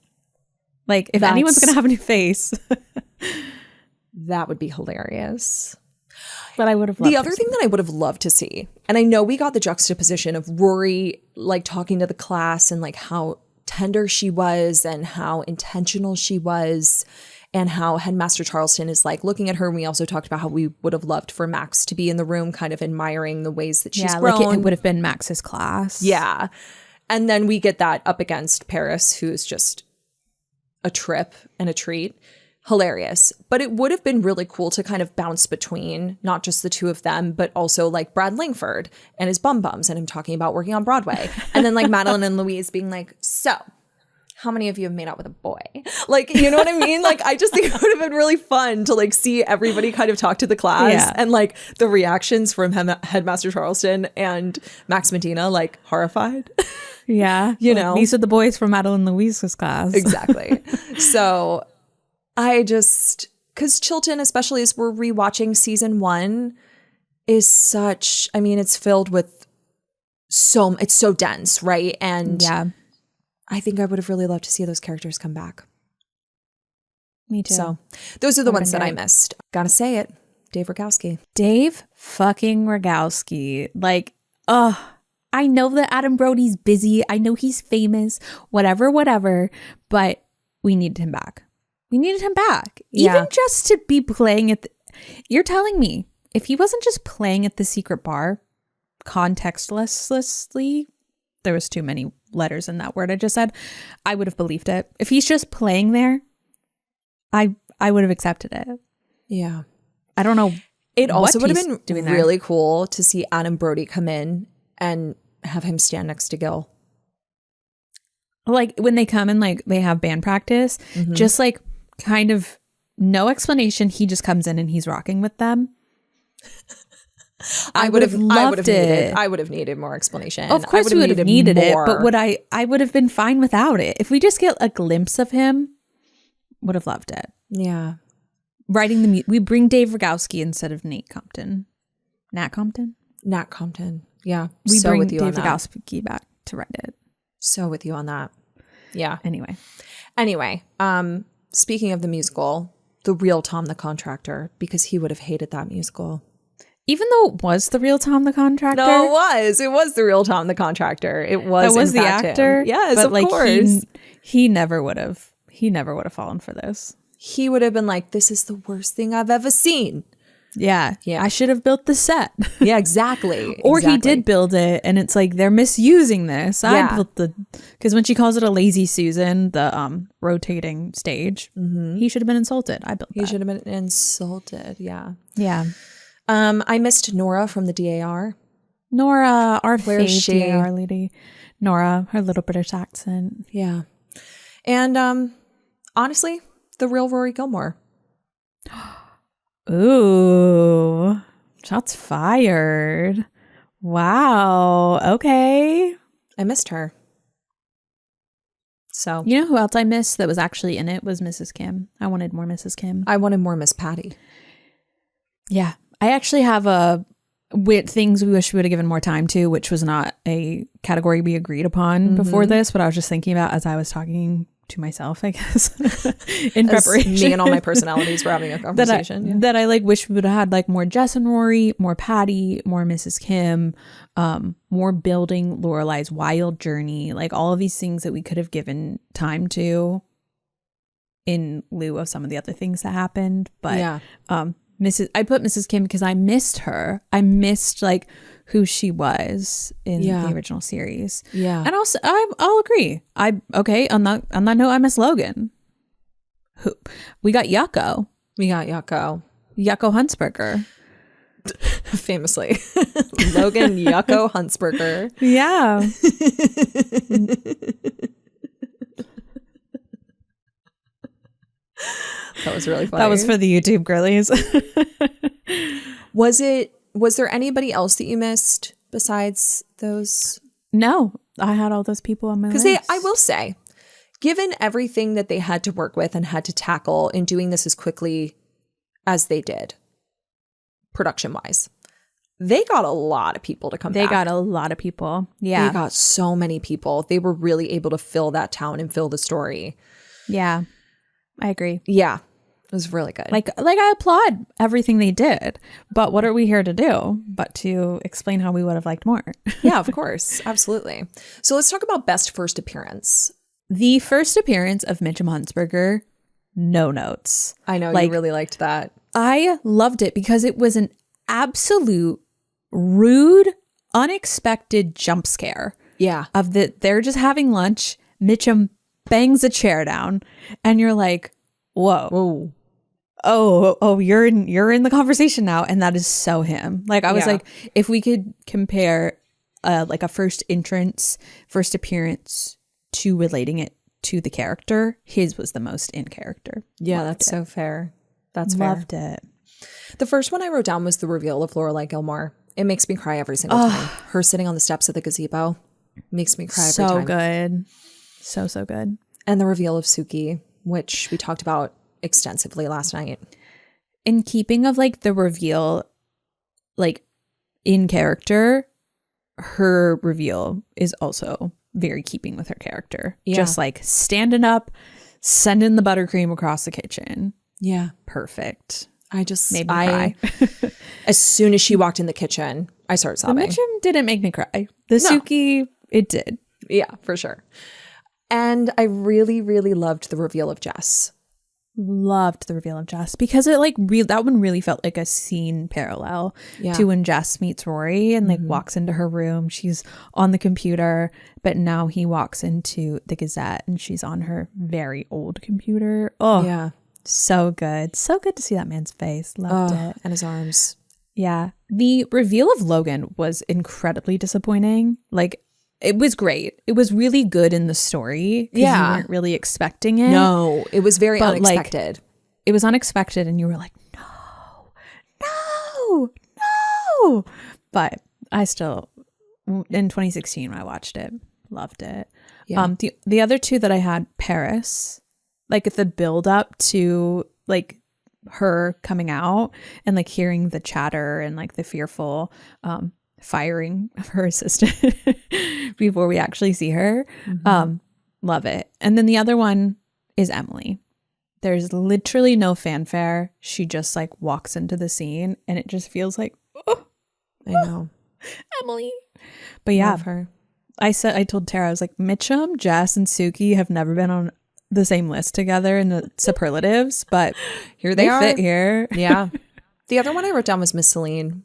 Like if anyone's going to have a new face. That would be hilarious. But I would have loved the other thing that I would have loved to see, and I know we got the juxtaposition of Rory like talking to the class and like how tender she was and how intentional she was and how Headmaster Charleston is like looking at her. And we also talked about how we would have loved for Max to be in the room kind of admiring the ways that she's grown. Like it would have been Max's class. Yeah. And then we get that up against Paris, who's just a trip and a treat. Hilarious. But it would have been really cool to kind of bounce between not just the two of them, but also like Brad Langford and his bum bums and him talking about working on Broadway. And then like Madeline and Louise being like, so how many of you have made out with a boy? Like, you know what I mean? Like, I just think it would have been really fun to like see everybody kind of talk to the class and like the reactions from Headmaster Charleston and Max Medina, like horrified. Yeah. You know, these are the boys from Madeline Louise's class. Exactly. So I just, because Chilton, especially as we're rewatching season 1, is such, I mean, it's filled with it's so dense, right? And yeah. I think I would have really loved to see those characters come back. Me too. So those are the ones that I missed. Gotta say it. Dave Rogowski. Dave fucking Rogowski. Like, I know that Adam Brody's busy. I know he's famous, whatever. But we needed him back. Even just to be playing at you're telling me if he wasn't just playing at the secret bar, contextlessly, there was too many letters in that word I just said, I would have believed it. If he's just playing there, I would have accepted it. Yeah. I don't know. It also would have been really cool to see Adam Brody come in and have him stand next to Gil. Like when they come and like they have band practice, just like kind of no explanation. He just comes in and he's rocking with them. I would have needed more explanation. Of course, we would have needed it, but I would have been fine without it. If we just get a glimpse of him, would have loved it. Yeah. Writing we bring Dave Rogowski instead of Nat Compton. Yeah. We so bring with you Dave Rogowski back to write it. So with you on that. Yeah. Anyway. Speaking of the musical, the real Tom the Contractor, because he would have hated that musical. Even though it was the real Tom the Contractor. No, it was. It was the real Tom the Contractor. It was the actor. Him. Yes, of course. He never would have. He never would have fallen for this. He would have been like, "This is the worst thing I've ever seen." Yeah. I should have built the set. Yeah, exactly. Or he did build it, and it's like they're misusing this. I built because when she calls it a lazy Susan, the rotating stage, he should have been insulted. I built that. He should have been insulted. Yeah. Yeah. I missed Nora from the DAR. Nora, our favorite DAR lady. Nora, her little British accent. Yeah. And honestly, the real Rory Gilmore. Ooh, shots fired. Wow. Okay. I missed her. So, you know who else I missed that was actually in it was Mrs. Kim. I wanted more Mrs. Kim. I wanted more Miss Patty. Yeah. I actually have things we wish we would have given more time to, which was not a category we agreed upon before this, but I was just thinking about as I was talking to myself, I guess, in preparation. Me and all my personalities were having a conversation. That I like wish we would have had like more Jess and Rory, more Patty, more Mrs. Kim, more building Lorelai's wild journey, like all of these things that we could have given time to in lieu of some of the other things that happened. But I put Mrs. Kim because I missed her. I missed like who she was in the original series. Yeah. And also I'll agree. On that note, I miss Logan. We got Yucko. Yucko Huntsberger. Famously. Logan Yucko Huntsberger. Yeah. That was really funny. That was for the YouTube girlies. Was there anybody else that you missed besides those? No, I had all those people on my list. Because I will say, given everything that they had to work with and had to tackle in doing this as quickly as they did, production-wise, they got a lot of people to come back. They got a lot of people. Yeah. They got so many people. They were really able to fill that town and fill the story. Yeah, I agree. Yeah. It was really good. Like I applaud everything they did, but what are we here to do but to explain how we would have liked more? Yeah, of course. Absolutely. So let's talk about best first appearance. The first appearance of Mitchum Huntsberger, no notes. I know, you really liked that. I loved it because it was an absolute rude, unexpected jump scare. Yeah. They're just having lunch, Mitchum bangs a chair down, and you're like, whoa. Oh, you're in the conversation now, and that is so him. Like I was like, if we could compare like a first appearance to relating it to the character, his was the most in character. Yeah, that's so fair. That's fair. Loved it. The first one I wrote down was the reveal of Lorelai Gilmore. It makes me cry every single time. Her sitting on the steps of the gazebo makes me cry every time. So good. So good. And the reveal of Suki, which we talked about extensively last night. In keeping of like the reveal, like in character, her reveal is also very keeping with her character. Yeah. Just like standing up, sending the buttercream across the kitchen. Yeah. Perfect. I just made me cry. As soon as she walked in the kitchen, I started sobbing. The Mitchum didn't make me cry. The Suki, it did. Yeah, for sure. And I really, really loved the reveal of Jess. Loved the reveal of Jess because it like that one really felt like a scene parallel to when Jess meets Rory and like walks into her room. She's on the computer, but now he walks into the Gazette and she's on her very old computer. Oh, yeah. So good. So good to see that man's face. Loved it. And his arms. Yeah. The reveal of Logan was incredibly disappointing. Like, it was great. It was really good in the story. Yeah. You weren't really expecting it. No, it was very unexpected. Like, it was unexpected and you were like, no. But I still, in 2016, when I watched it, loved it. Yeah. The other two that I had, Paris, like the build up to like her coming out and like hearing the chatter and like the fearful firing of her assistant before we actually see her. Love it. And then the other one is Emily. There's literally no fanfare. She just like walks into the scene and it just feels like, I know. Emily. But yeah, love her. I told Tara, I was like, Mitchum, Jess, and Suki have never been on the same list together in the superlatives, but here they are. Fit here. Yeah. The other one I wrote down was Miss Celine.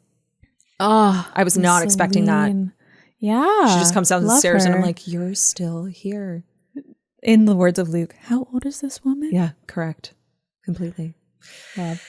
Oh, I was not expecting that. Yeah. She just comes down the stairs and I'm like, you're still here. In the words of Luke, how old is this woman? Yeah, correct. Completely. Love.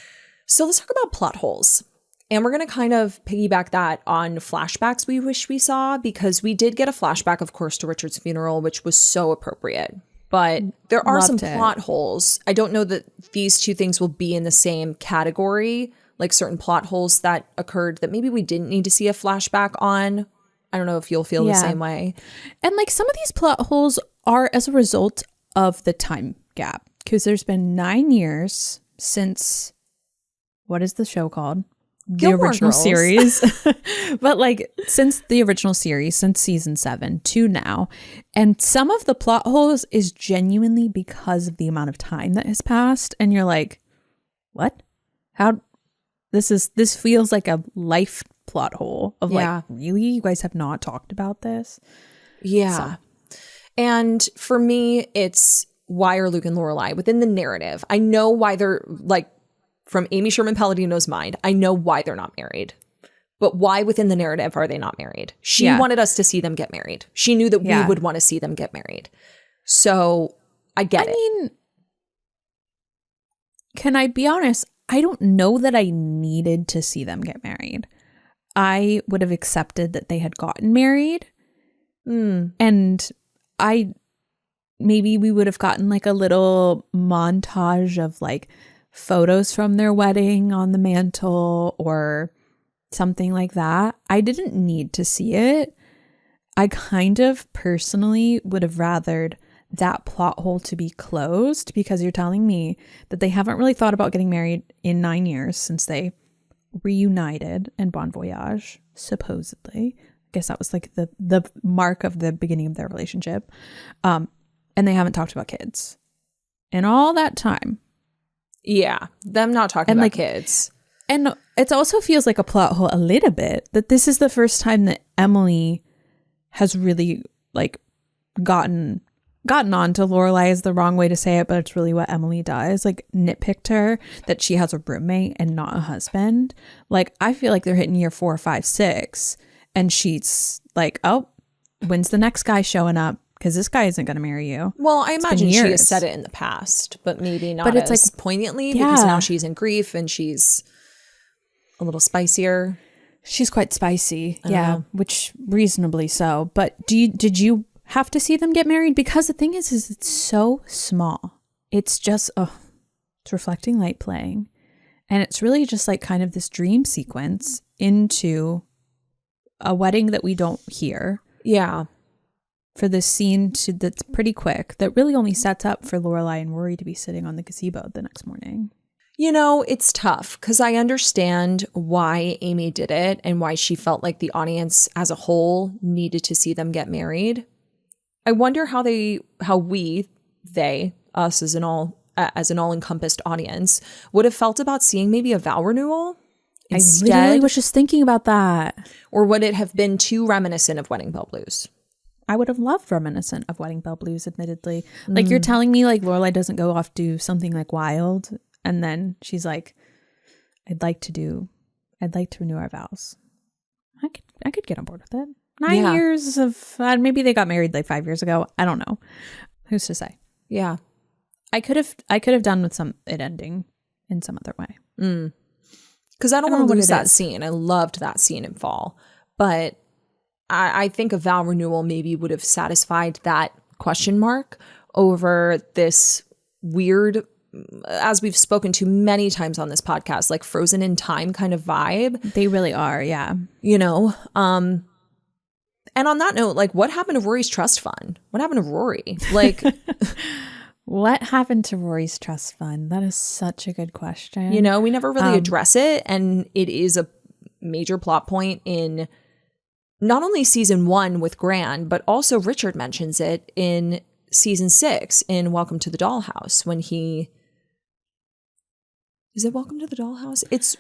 So let's talk about plot holes. And we're going to kind of piggyback that on flashbacks we wish we saw, because we did get a flashback, of course, to Richard's funeral, which was so appropriate. But there are some plot holes. I don't know that these two things will be in the same category, like certain plot holes that occurred that maybe we didn't need to see a flashback on. I don't know if you'll feel the same way. And like some of these plot holes are as a result of the time gap, because there's been 9 years since, what is the show called? Gilmore the original Girls. Series. But like since the original series, since season 7 to now. And some of the plot holes is genuinely because of the amount of time that has passed. And you're like, what? How? This feels like a life plot hole of like, really? You guys have not talked about this? Yeah. So. And for me, it's why are Luke and Lorelai within the narrative? I know why they're like, from Amy Sherman Palladino's mind, I know why they're not married. But why within the narrative are they not married? She wanted us to see them get married. She knew that we would want to see them get married. So I get it. I mean, can I be honest? I don't know that I needed to see them get married. I would have accepted that they had gotten married. And maybe we would have gotten like a little montage of like photos from their wedding on the mantle or something like that. I didn't need to see it. I kind of personally would have rathered that plot hole to be closed, because you're telling me that they haven't really thought about getting married in 9 years since they reunited in Bon Voyage, supposedly. I guess that was like the mark of the beginning of their relationship. And they haven't talked about kids in all that time. Yeah, them not talking about kids. And it also feels like a plot hole a little bit that this is the first time that Emily has really like gotten on to Lorelai is the wrong way to say it, but it's really what Emily does. Like nitpicked her that she has a roommate and not a husband. Like I feel like they're hitting year 4, 5, 6, and she's like, oh, when's the next guy showing up? Because this guy isn't going to marry you. Well, I imagine she has said it in the past, but maybe not as like, poignantly, because now she's in grief and she's a little spicier. She's quite spicy. Yeah, which reasonably so. But did you have to see them get married, because the thing is it's so small. It's just, it's reflecting light playing. And it's really just like kind of this dream sequence into a wedding that we don't hear. Yeah. For this scene that's pretty quick, that really only sets up for Lorelai and Rory to be sitting on the gazebo the next morning. You know, it's tough because I understand why Amy did it and why she felt like the audience as a whole needed to see them get married. I wonder how us as an all-encompassed audience would have felt about seeing maybe a vow renewal instead. I literally was just thinking about that. Or would it have been too reminiscent of Wedding Bell Blues? I would have loved reminiscent of Wedding Bell Blues, admittedly. Like, you're telling me like Lorelai doesn't go off do something like wild, and then she's like, I'd like to renew our vows. I could get on board with it. 9 years of maybe they got married like 5 years ago. I don't know. Who's to say? Yeah. I could have done with it ending in some other way. Because I don't want to lose that scene. I loved that scene in Fall, but I think a vow renewal maybe would have satisfied that question mark over this weird, as we've spoken to many times on this podcast, like frozen in time kind of vibe. They really are, yeah. You know, and on that note, like, what happened to Rory's trust fund? What happened to Rory? Like, what happened to Rory's trust fund? That is such a good question. You know, we never really address it, and it is a major plot point in not only season 1 with Gran, but also Richard mentions it in season 6 in Welcome to the Dollhouse when is it Welcome to the Dollhouse? It's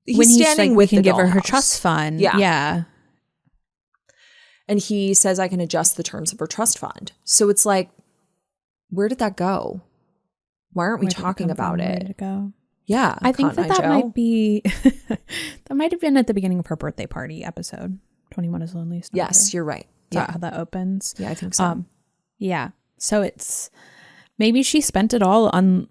when he's standing like, with we can give her trust fund. Yeah. And he says, I can adjust the terms of her trust fund. So it's like, where did that go? Why aren't we talking about it? Where did it go? Yeah. I think that might be, that might have been at the beginning of her birthday party episode. 21 is Loneliest. Yes, you're right. Is that how that opens? Yeah, I think so. Yeah. So it's, maybe she spent it all on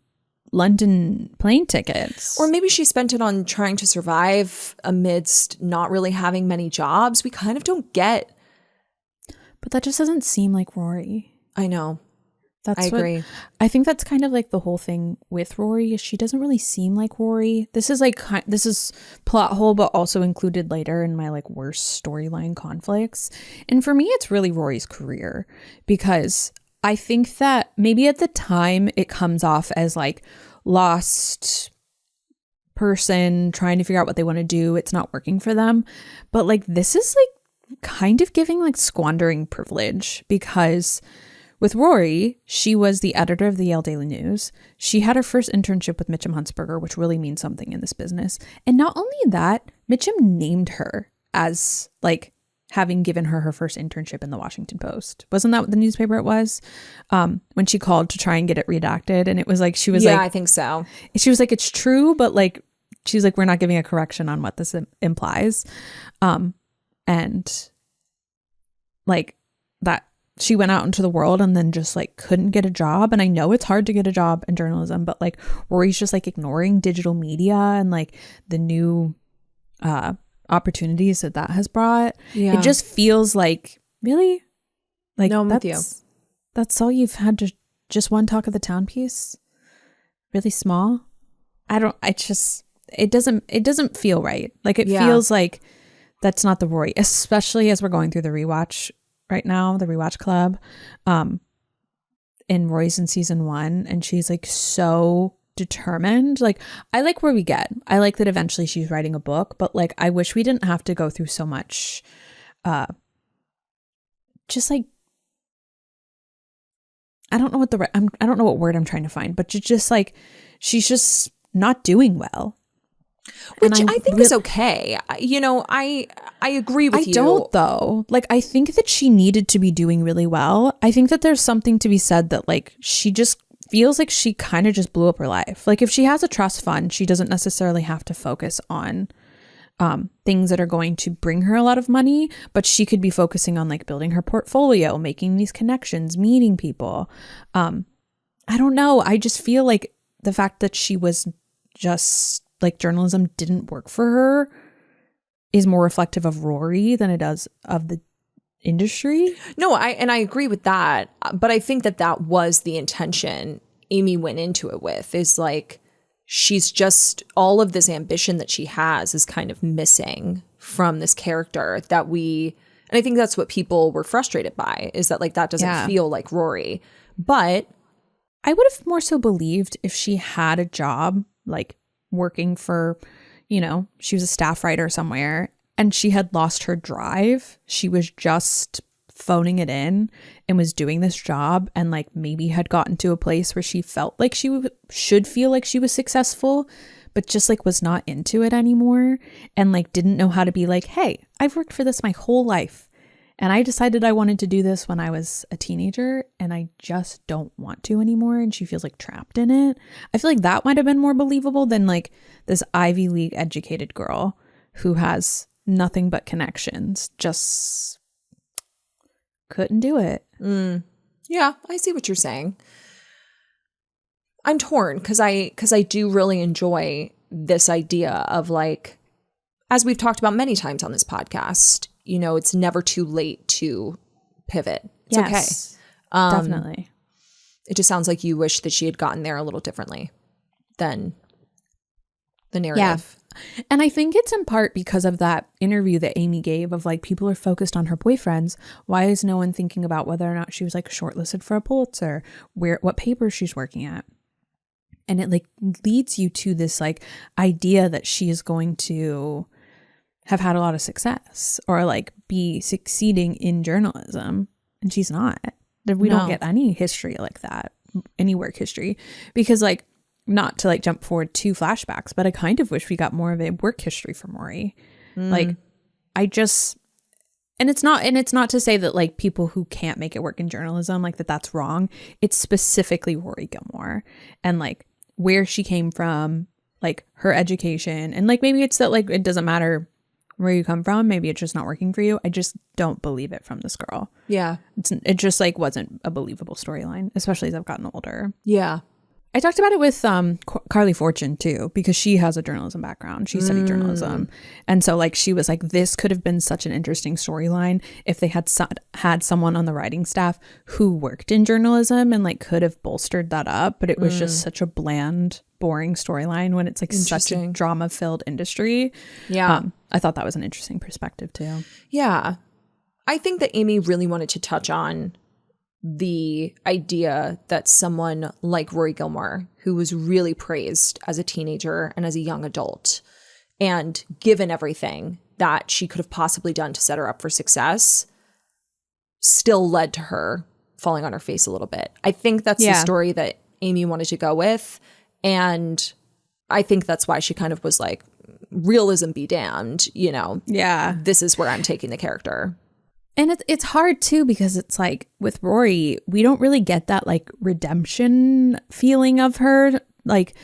London plane tickets. Or maybe she spent it on trying to survive amidst not really having many jobs. We kind of don't get. But that just doesn't seem like Rory. I know. I agree. I think that's kind of like the whole thing with Rory is she doesn't really seem like Rory. This is plot hole, but also included later in my like worst storyline conflicts. And for me, it's really Rory's career, because I think that maybe at the time it comes off as like lost person trying to figure out what they want to do. It's not working for them. But like this is like kind of giving like squandering privilege, because with Rory, she was the editor of the Yale Daily News. She had her first internship with Mitchum Huntsberger, which really means something in this business. And not only that, Mitchum named her as like having given her first internship in the Washington Post. Wasn't that what the newspaper it was? When she called to try and get it redacted. And it was like, she was like, I think so. She was like, it's true, but like, she's like, we're not giving a correction on what this implies. And like that, she went out into the world and then just like couldn't get a job. And I know it's hard to get a job in journalism, but like Rory's just like ignoring digital media and like the new opportunities that has brought. Yeah. It just feels like, really? Like, no, I'm with you. That's all you've had to just one talk of the town piece? Really small? It doesn't feel right. Like it feels like that's not the Rory, especially as we're going through the rewatch right now, the rewatch club. And Rory's in season 1 and she's like so determined. Like I like where we get. I like that eventually she's writing a book, but like I wish we didn't have to go through so much just like I don't know what word I'm trying to find, but just like she's just not doing well. Which I think is okay. You know, I agree with you. I don't though. Like I think that she needed to be doing really well. I think that there's something to be said that like she just feels like she kind of just blew up her life. Like if she has a trust fund, she doesn't necessarily have to focus on things that are going to bring her a lot of money, but she could be focusing on like building her portfolio, making these connections, meeting people. I don't know. I just feel like the fact that she was just like journalism didn't work for her is more reflective of Rory than it does of the industry. No, I agree with that. But I think that was the intention Amy went into it with, is like, she's just, all of this ambition that she has is kind of missing from this character that and I think that's what people were frustrated by, is that like, that doesn't feel like Rory. But I would have more so believed if she had a job, like working for, she was a staff writer somewhere and she had lost her drive. She was just phoning it in and was doing this job, and like maybe had gotten to a place where she felt like she should feel like she was successful, but just like was not into it anymore, and like didn't know how to be like, hey, I've worked for this my whole life and I decided I wanted to do this when I was a teenager and I just don't want to anymore, and she feels like trapped in it. I feel like that might have been more believable than like this Ivy League educated girl who has nothing but connections, just couldn't do it. Yeah, I see what you're saying. I'm torn because I do really enjoy this idea of like, as we've talked about many times on this podcast, it's never too late to pivot. It's okay. Definitely. It just sounds like you wish that she had gotten there a little differently than the narrative. Yeah. And I think it's in part because of that interview that Amy gave of like, people are focused on her boyfriends. Why is no one thinking about whether or not she was like shortlisted for a Pulitzer, what paper she's working at? And it like leads you to this like idea that she is going to have had a lot of success or like be succeeding in journalism. And she's not. We don't get any history like that, any work history, because like, not to like jump forward to flashbacks, but I kind of wish we got more of a work history from Rory. Like and it's not to say that like people who can't make it work in journalism, like that's wrong. It's specifically Rory Gilmore and like where she came from, like her education, and like maybe it's that like it doesn't matter where you come from, maybe it's just not working for you. I just don't believe it from this girl. Yeah. It just like wasn't a believable storyline, especially as I've gotten older. Yeah. I talked about it with Carly Fortune too, because she has a journalism background. She studied journalism. And so like she was like, this could have been such an interesting storyline if they had had someone on the writing staff who worked in journalism and like could have bolstered that up. But it was just such a bland, boring storyline when it's like such a drama-filled industry. Yeah. I thought that was an interesting perspective too. Yeah. I think that Amy really wanted to touch on the idea that someone like Rory Gilmore, who was really praised as a teenager and as a young adult, and given everything that she could have possibly done to set her up for success, still led to her falling on her face a little bit. I think that's the story that Amy wanted to go with. And I think that's why she kind of was like, realism be damned, Yeah. This is where I'm taking the character. And it's hard too, because it's like with Rory, we don't really get that like redemption feeling of her, like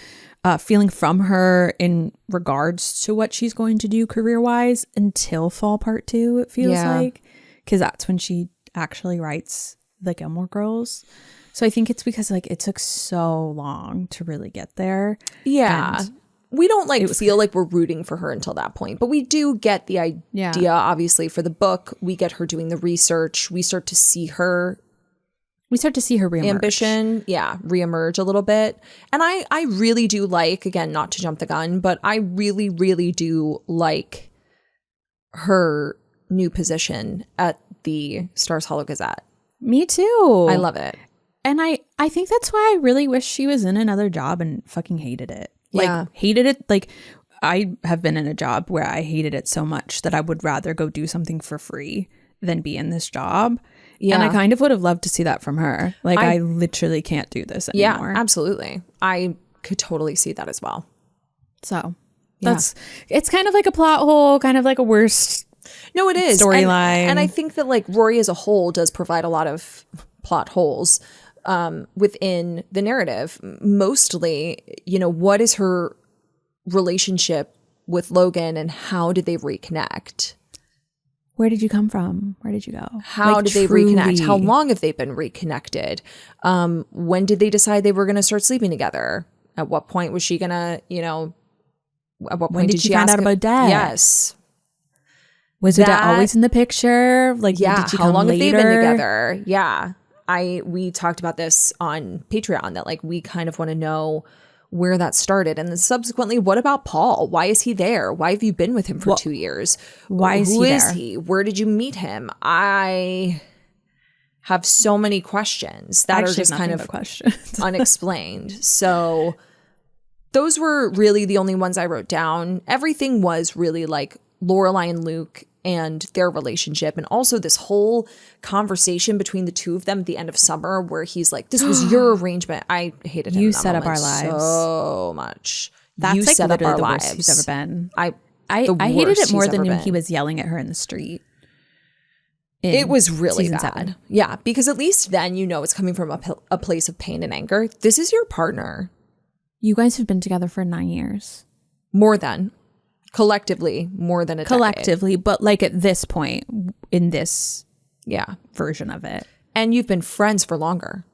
feeling from her in regards to what she's going to do career wise until Fall Part 2, it feels like, because that's when she actually writes the Gilmore Girls. So I think it's because like it took so long to really get there. Yeah. And we don't like feel like we're rooting for her until that point, but we do get the idea, obviously, for the book. We get her doing the research. We start to see her reemerge. Ambition, reemerge a little bit. And I really do like, again, not to jump the gun, but I really, really do like her new position at the Stars Hollow Gazette. Me too. I love it. And I think that's why I really wish she was in another job and fucking hated it. Hated it. Like, I have been in a job where I hated it so much that I would rather go do something for free than be in this job. Yeah. And I kind of would have loved to see that from her. Like, I literally can't do this anymore. Yeah, absolutely. I could totally see that as well. So it's kind of like a plot hole, kind of like a worst No, it is. Storyline. And I think that like Rory as a whole does provide a lot of plot holes within the narrative. Mostly, what is her relationship with Logan and how did they reconnect? Where did you come from? Where did you go? How did they reconnect? How long have they been reconnected? When did they decide they were going to start sleeping together? At what point was she going to, at what point did she find out about Dad? Yes. Was her dad always in the picture? Like, yeah, did she how come long later? have they been together? Yeah. We talked about this on Patreon that like we kind of want to know where that started. And then subsequently, what about Paul? Why is he there? Why have you been with him for 2 years? Why is Who he is there? he? Where did you meet him? I have so many questions that are just kind of unexplained. So those were really the only ones I wrote down. Everything was really like Lorelai and Luke and their relationship, and also this whole conversation between the two of them at the end of summer where he's like, this was your arrangement. I hated him. You in that set up our moment lives so much. That's you like set up literally our the lives. worst he's ever been. I hated it more than when he was yelling at her in the street. It was really season bad. 7. Yeah, because at least then you know it's coming from a place of pain and anger. This is your partner. You guys have been together for 9 years. More than. Collectively, more than a decade. But like at this point in this version of it. And you've been friends for longer.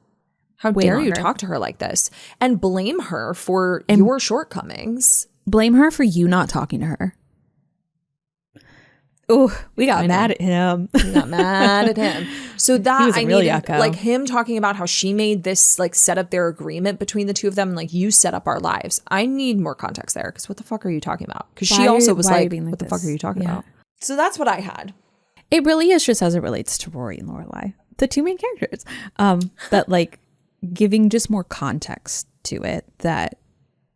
How dare you talk to her like this and blame her for your shortcomings? Blame her for you not talking to her. Oh, we got mad at him. We got mad at him. So that I really needed, like him talking about how she made this, like set up their agreement between the two of them. And like, you set up our lives. I need more context there. Because what the fuck are you talking about? Because she also was like, what the fuck are you talking about? So that's what I had. It really is just as it relates to Rory and Lorelai, the two main characters. But like giving just more context to it, that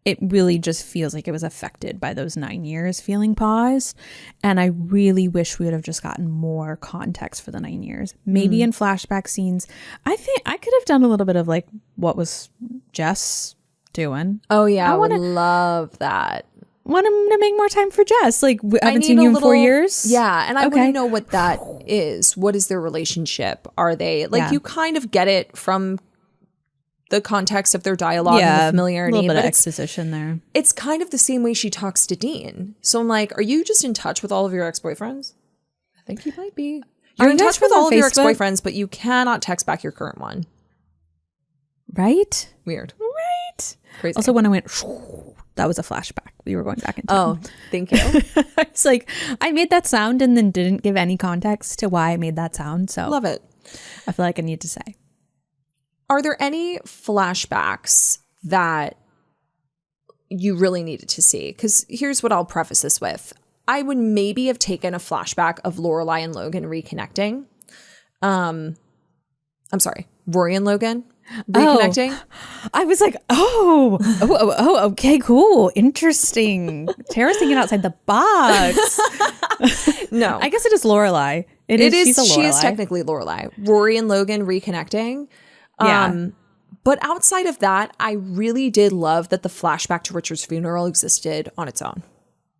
it really just feels like it was affected by those 9 years feeling paused. And I really wish we would have just gotten more context for the 9 years. Maybe in flashback scenes. I think I could have done a little bit of like, what was Jess doing? Oh yeah, I would love that. Want him to make more time for Jess. Like, I haven't seen you in 4 years. Yeah, and I want to know what that is. What is their relationship? Are they like, you kind of get it from the context of their dialogue and the familiarity. A little bit of exposition there. It's kind of the same way she talks to Dean. So I'm like, are you just in touch with all of your ex-boyfriends? I think you might be. You're in touch with all of your ex-boyfriends, but you cannot text back your current one. Right? Weird. Right. Crazy. Also, when I went, that was a flashback. We were going back in time. Oh, thank you. It's like, I made that sound and then didn't give any context to why I made that sound. So love it. I feel like I need to say. Are there any flashbacks that you really needed to see? Because here's what I'll preface this with. I would maybe have taken a flashback of Lorelai and Logan reconnecting. I'm sorry, Rory and Logan reconnecting. Oh, I was like, okay, cool, interesting. Tara's thinking outside the box. No, I guess it is Lorelai. It is. She's a Lorelai. She is technically Lorelai. Rory and Logan reconnecting. But outside of that, I really did love that the flashback to Richard's funeral existed on its own.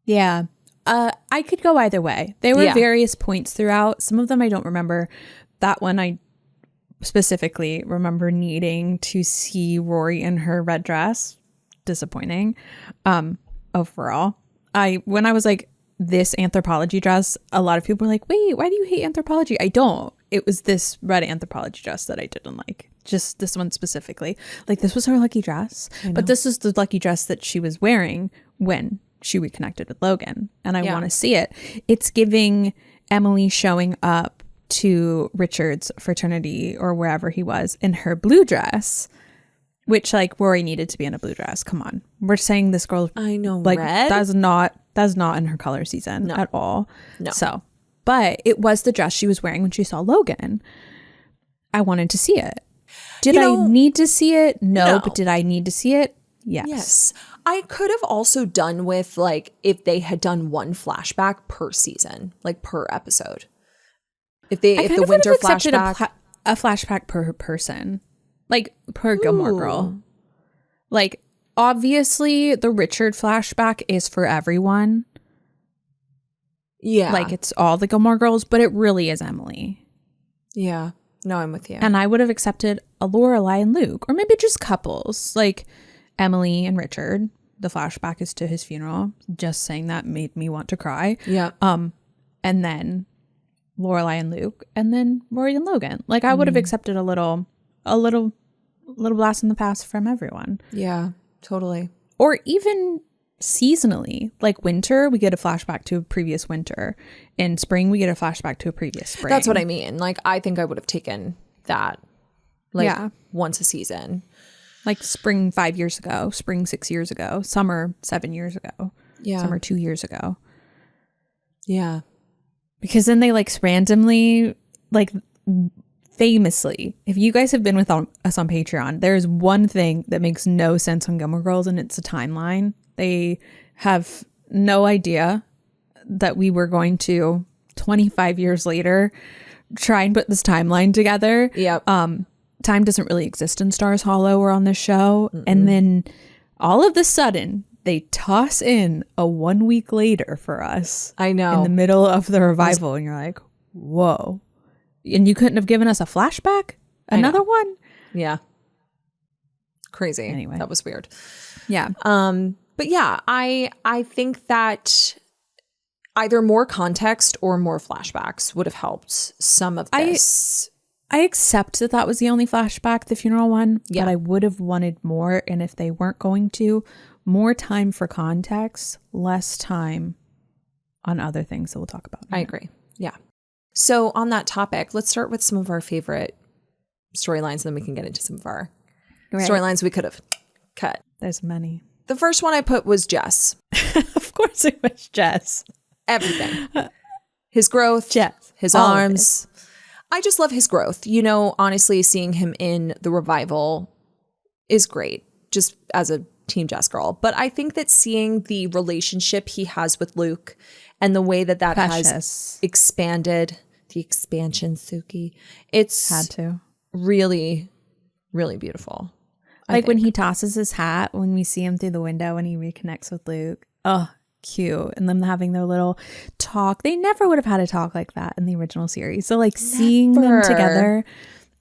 Yeah. I could go either way. There were various points throughout. Some of them I don't remember. That one I specifically remember needing to see Rory in her red dress. Disappointing. Overall. When I was like, this Anthropologie dress, a lot of people were like, wait, why do you hate Anthropologie? I don't. It was this red Anthropologie dress that I didn't like. Just this one specifically. Like, this was her lucky dress. But this is the lucky dress that she was wearing when she reconnected with Logan. And I want to see it. It's giving Emily showing up to Richard's fraternity or wherever he was in her blue dress, which like Rory needed to be in a blue dress. Come on. We're saying this girl, I know, like, red? that's not in her color season at all. No. So, but it was the dress she was wearing when she saw Logan. I wanted to see it. Did I need to see it? No. But did I need to see it? Yes. I could have also done with like if they had done one flashback per season, like per episode. If the winter flashback, a flashback per person, like per Gilmore Girl. Like, obviously the Richard flashback is for everyone. Yeah. Like, it's all the Gilmore Girls, but it really is Emily. Yeah. No, I'm with you. And I would have accepted a Lorelai and Luke, or maybe just couples, like Emily and Richard. The flashback is to his funeral. Just saying that made me want to cry. Yeah. And then Lorelai and Luke, and then Rory and Logan. Like, I would have accepted a little blast in the past from everyone. Yeah, totally. Or even seasonally. Like winter, we get a flashback to a previous winter. In spring, we get a flashback to a previous spring. That's what I mean. Like, I think I would have taken that once a season. Like spring 5 years ago, spring 6 years ago, summer 7 years ago, summer 2 years ago. Yeah. Because then they like randomly, like famously, if you guys have been with us on Patreon, there's one thing that makes no sense on Gilmore Girls, and it's a timeline. They have no idea that we were going to 25 years later try and put this timeline together. Yep. Time doesn't really exist in Stars Hollow or on this show. Mm-mm. And then all of a sudden they toss in a 1 week later for us. I know. In the middle of the revival. And you're like, whoa. And you couldn't have given us a flashback? Another one? Yeah. Crazy. Anyway. That was weird. Yeah. But yeah, I think that either more context or more flashbacks would have helped some of this. I accept that that was the only flashback, the funeral one, but I would have wanted more. And if they weren't going to, more time for context, less time on other things that we'll talk about. I agree. Yeah. So on that topic, let's start with some of our favorite storylines, and then we can get into some of our storylines we could have cut. There's many. The first one I put was Jess. Of course it was Jess. Everything. His growth, Jess. His arms. I just love his growth. You know, honestly, seeing him in the revival is great, just as a Team Jess girl. But I think that seeing the relationship he has with Luke and the way that has expanded, the expansion, Suki, it's had to really, really beautiful. Like when he tosses his hat, when we see him through the window and he reconnects with Luke. Oh, cute. And them having their little talk. They never would have had a talk like that in the original series. So like seeing them together,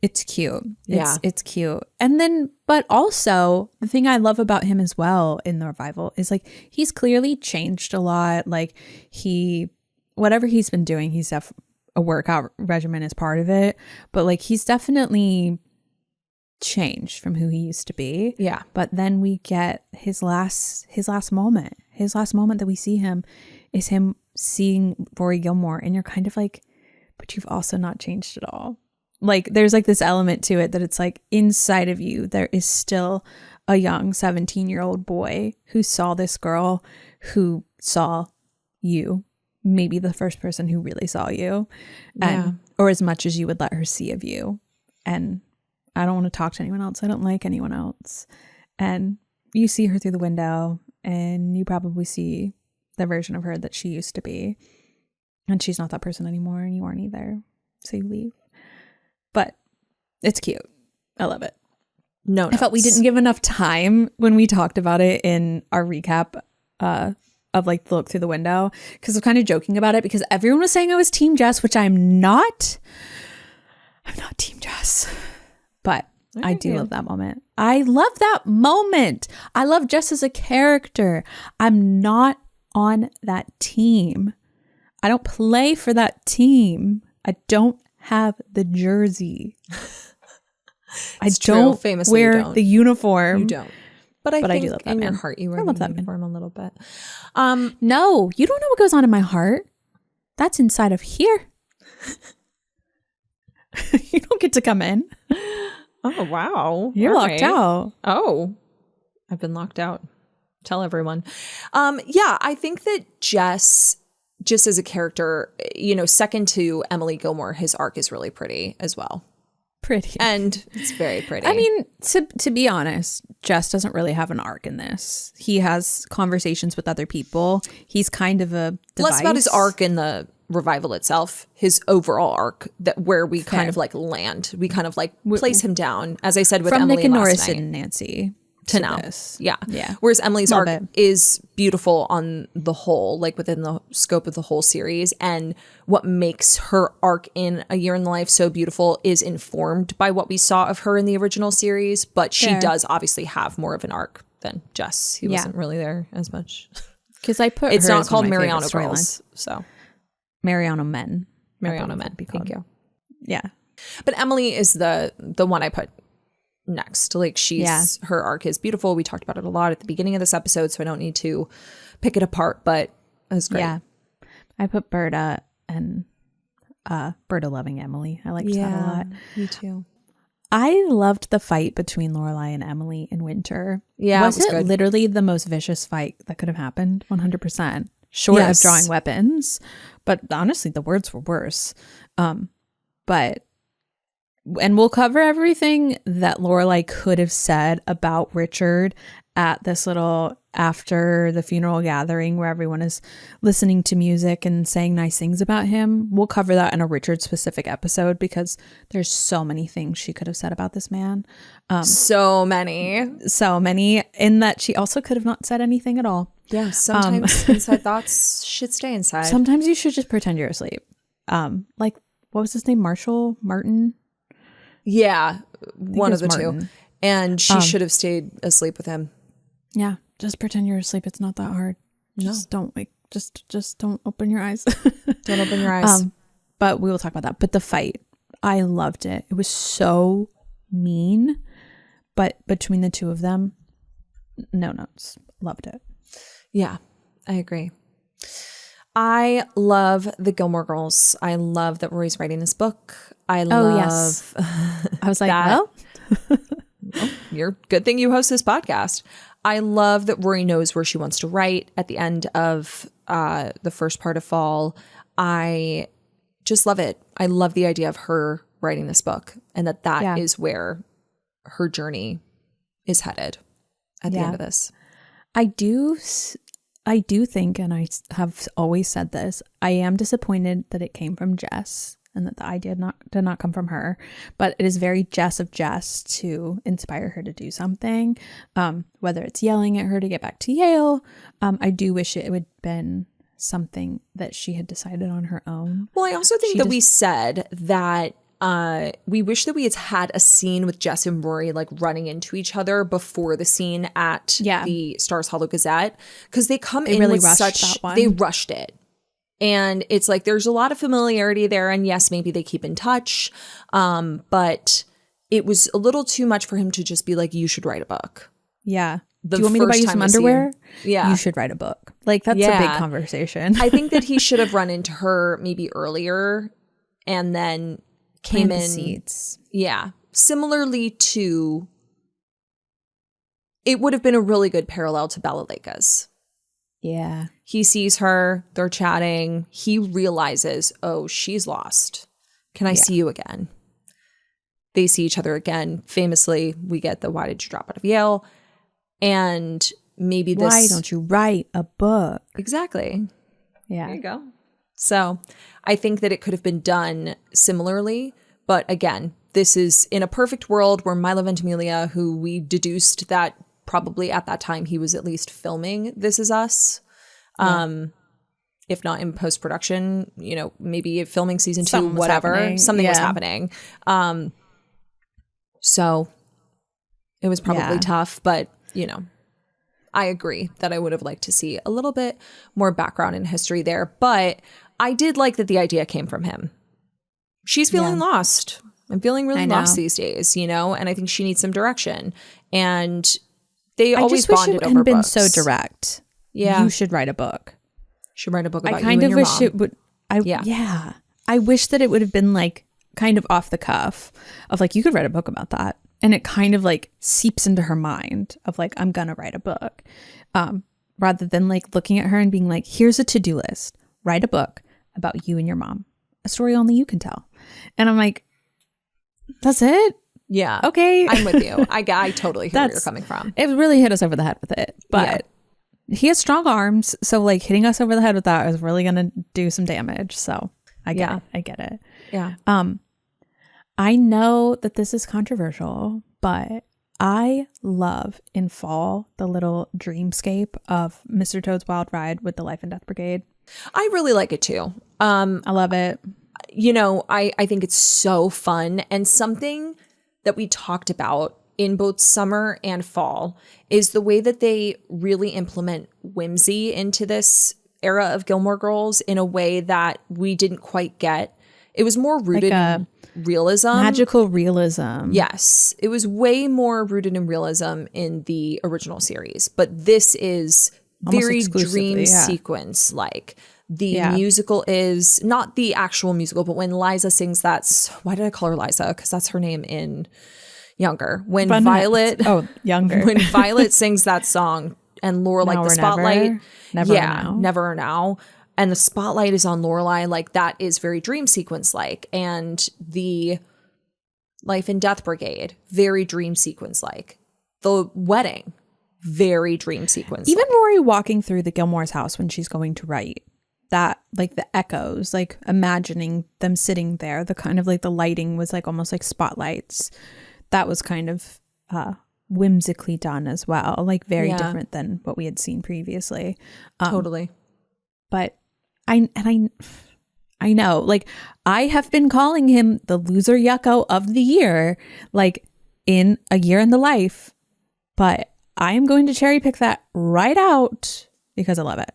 it's cute. It's cute. And then, but also the thing I love about him as well in the revival is like, he's clearly changed a lot. Like whatever he's been doing, he's a workout regimen is part of it. But like, he's definitely changed from who he used to be. Yeah. But then we get his last moment. His last moment that we see him is him seeing Rory Gilmore, and you're kind of like, but you've also not changed at all. Like there's like this element to it that it's like inside of you there is still a young 17-year-old boy who saw this girl, who saw you, maybe the first person who really saw you, and or as much as you would let her see of you. And I don't want to talk to anyone else. I don't like anyone else. And you see her through the window, and you probably see the version of her that she used to be. And she's not that person anymore, and you aren't either. So you leave. But it's cute. I love it. No, I felt we didn't give enough time when we talked about it in our recap of like the look through the window, because I'm kind of joking about it because everyone was saying I was Team Jess, which I'm not. I'm not Team Jess. But I do love that moment. I love that moment. I love Jess as a character. I'm not on that team. I don't play for that team. I don't have the jersey. I don't wear the uniform. You don't. But I think I do love that, in your heart you wear the uniform a little bit. No, you don't know what goes on in my heart. That's inside of here. You don't get to come in. Oh, wow. You're locked out. Oh, I've been locked out. Tell everyone. Yeah, I think that Jess, just as a character, you know, second to Emily Gilmore, his arc is really pretty as well. Pretty. And it's very pretty. I mean, to be honest, Jess doesn't really have an arc in this. He has conversations with other people. He's kind of a device. Less about his arc in the revival itself, his overall arc, that where we kind of like land. We kind of like place him down, as I said with from Emily Nick and last Norris night. and Nancy to now. This. Yeah. Yeah. Whereas Emily's Love arc it. is beautiful on the whole, like within the scope of the whole series. And what makes her arc in A Year in the Life so beautiful is informed by what we saw of her in the original series. But she does obviously have more of an arc than Jess. He wasn't really there as much. Because I put it's her not as called one of my Mariano favorite Girls. So Mariano Men. Mariano Men. Thank you. Yeah. But Emily is the one I put next. Like her arc is beautiful. We talked about it a lot at the beginning of this episode, so I don't need to pick it apart, but it was great. Yeah. I put Berta and Berta loving Emily. I liked that a lot. Me too. I loved the fight between Lorelai and Emily in Winter. Yeah, was it good. literally the most vicious fight that could have happened? 100%. Short of drawing weapons, but honestly, the words were worse. But we'll cover everything that Lorelai could have said about Richard at this little after the funeral gathering where everyone is listening to music and saying nice things about him. We'll cover that in a Richard specific episode because there's so many things she could have said about this man. So many in that she also could have not said anything at all. Yeah, sometimes inside thoughts should stay inside. Sometimes you should just pretend you're asleep. Like, what was his name? Martin? Yeah, one of the Martin. two. And she should have stayed asleep with him. Yeah, just pretend you're asleep. It's not that hard. No. Just don't just don't open your eyes. Don't open your eyes. But we will talk about that. But the fight, I loved it. It was so mean, but between the two of them, no notes. Loved it. Yeah, I agree. I love the Gilmore Girls. I love that Rory's writing this book. I love I was like, well, you're good thing you host this podcast. I love that Rory knows where she wants to write at the end of the first part of fall. I just love it. I love the idea of her writing this book and that is where her journey is headed at the end of this. I do think, and I have always said this, I am disappointed that it came from Jess and that the idea did not come from her. But it is very Jess of Jess to inspire her to do something, whether it's yelling at her to get back to Yale. I do wish it would have been something that she had decided on her own. Well, I also think we said that we wish that we had had a scene with Jess and Rory like running into each other before the scene at the Stars Hollow Gazette, because they come in really with rushed that one. They rushed it. And it's like there's a lot of familiarity there, and yes, maybe they keep in touch, but it was a little too much for him to just be like, you should write a book. Yeah. Do you want me to buy you some underwear? Yeah. You should write a book. Like, that's a big conversation. I think that he should have run into her maybe earlier and then came in. Seeds. Yeah. Similarly to, it would have been a really good parallel to Bella Leka's. Yeah. He sees her, they're chatting. He realizes, oh, she's lost. Can I see you again? They see each other again. Famously, we get the why did you drop out of Yale? And maybe this. Why don't you write a book? Exactly. Yeah. There you go. So I think that it could have been done similarly. But again, this is in a perfect world where Milo Ventimiglia, who we deduced that probably at that time he was at least filming This Is Us. If not in post-production, you know, maybe filming season 2, whatever. Something was happening. So it was probably tough, but you know, I agree that I would have liked to see a little bit more background and history there. But I did like that the idea came from him. She's feeling lost. I'm feeling really lost these days, you know, and I think she needs some direction. And they always bonded over books. I just wish it hadn't been so direct. Yeah. You should write a book. Should write a book about I kind you of and wish your it would. I wish that it would have been like kind of off the cuff of like, you could write a book about that. And it kind of like seeps into her mind of like, I'm going to write a book. Rather than like looking at her and being like, here's a to-do list. Write a book about you and your mom. A story only you can tell. And I'm like, that's it? Yeah. Okay. I'm with you. I totally hear where you're coming from. It really hit us over the head with it. But he has strong arms. So like hitting us over the head with that is really going to do some damage. So I get it. I get it. Yeah. I know that this is controversial, but I love in fall the little dreamscape of Mr. Toad's Wild Ride with the Life and Death Brigade. I really like it too. I love it. You know, I think it's so fun, and something that we talked about in both summer and fall is the way that they really implement whimsy into this era of Gilmore Girls in a way that we didn't quite get It was more rooted in realism. Magical realism. Yes. It was way more rooted in realism in the original series. But this is very dream sequence like. The musical is not the actual musical, but when Liza sings that, why did I call her Liza? Because that's her name in Younger. When Younger. When Violet sings that song and Lorelai, the spotlight, Never or Now, and the spotlight is on Lorelai, like that is very dream sequence like, and the Life and Death Brigade, very dream sequence like, the wedding, very dream sequence. Even Rory walking through the Gilmore's house when she's going to write. That like the echoes, like imagining them sitting there, the kind of like the lighting was like almost like spotlights. That was kind of whimsically done as well, like very different than what we had seen previously. Totally. But I know, like I have been calling him the loser yucko of the year, like in A Year in the Life, but I am going to cherry pick that right out because I love it.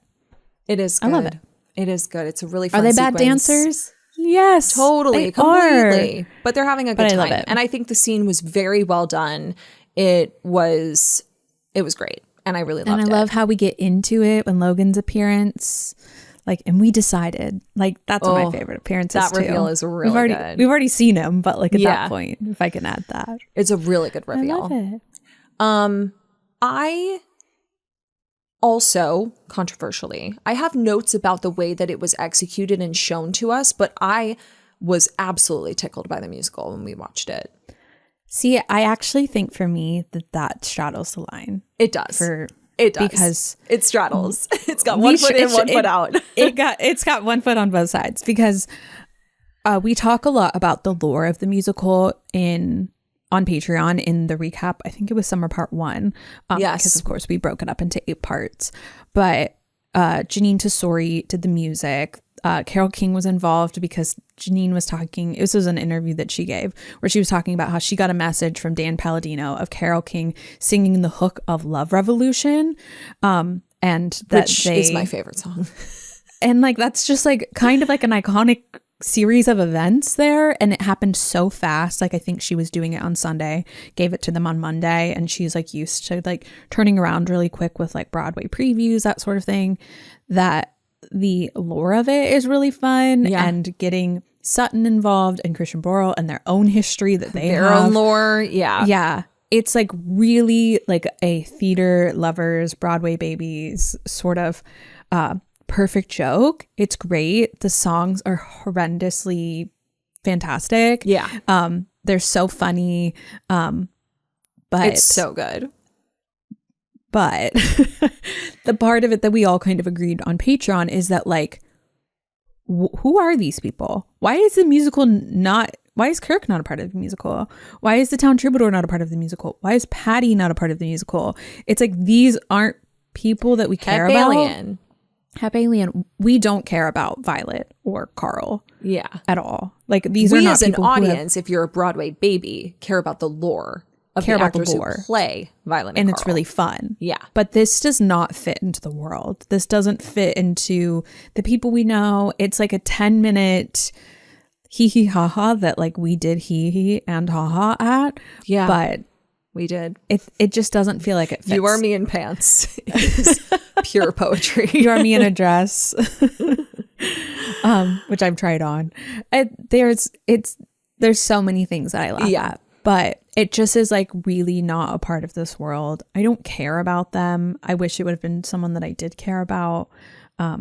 It is good. I love it. It is good. It's a really fun Are they sequence. bad dancers? Yes. Totally. Completely. But they're having a good time. I love it. And I think the scene was very well done. It was great. And I really loved it. And I love how we get into it when Logan's appearance. Like, and we decided, like, that's one of my favorite appearances that reveal is really good. We've already seen him, but like at that point, if I can add that. It's a really good reveal. I love it. I also, controversially, I have notes about the way that it was executed and shown to us, but I was absolutely tickled by the musical when we watched it. See, I actually think for me that straddles the line. It does. It does. Because it straddles. It's got one foot in, one foot out. It's got one foot on both sides because we talk a lot about the lore of the musical on Patreon in the recap. I think it was Summer Part 1. Yes. Because, of course, we broke it up into 8 parts. But Janine Tesori did the music. Carole King was involved because Janine was talking. This was an interview that she gave where she was talking about how she got a message from Dan Palladino of Carole King singing the hook of Love Revolution. And that is my favorite song. And like, that's just like kind of like an iconic series of events there, and it happened so fast. Like I think she was doing it on Sunday, gave it to them on Monday, and she's like used to like turning around really quick with like Broadway previews, that sort of thing, that the lore of it is really fun. And getting Sutton involved and Christian Borle and their own history that they have, their own lore. It's like really like a theater lovers, Broadway babies sort of perfect joke. It's great. The songs are horrendously fantastic. They're so funny. But it's so good. But the part of it that we all kind of agreed on Patreon is that like, who are these people? Why is the musical why is Kirk not a part of the musical? Why is the Town Troubadour not a part of the musical? Why is Patty not a part of the musical? It's like, these aren't people that we care about. Hep Alien. We don't care about Violet or Carl. At all. Like, these are not as an people audience, if you're a Broadway baby, care about the lore of the actors who play Violet and Carl. It's really fun. But this does not fit into the world. This doesn't fit into the people we know. It's like a 10-minute hee hee ha ha that like we did hee hee and ha ha at. But we did. It just doesn't feel like it fits. You Are Me in Pants is pure poetry. You Are Me in a Dress, which I've tried on. There's so many things that I laugh at, but it just is like really not a part of this world. I don't care about them. I wish it would have been someone that I did care about. I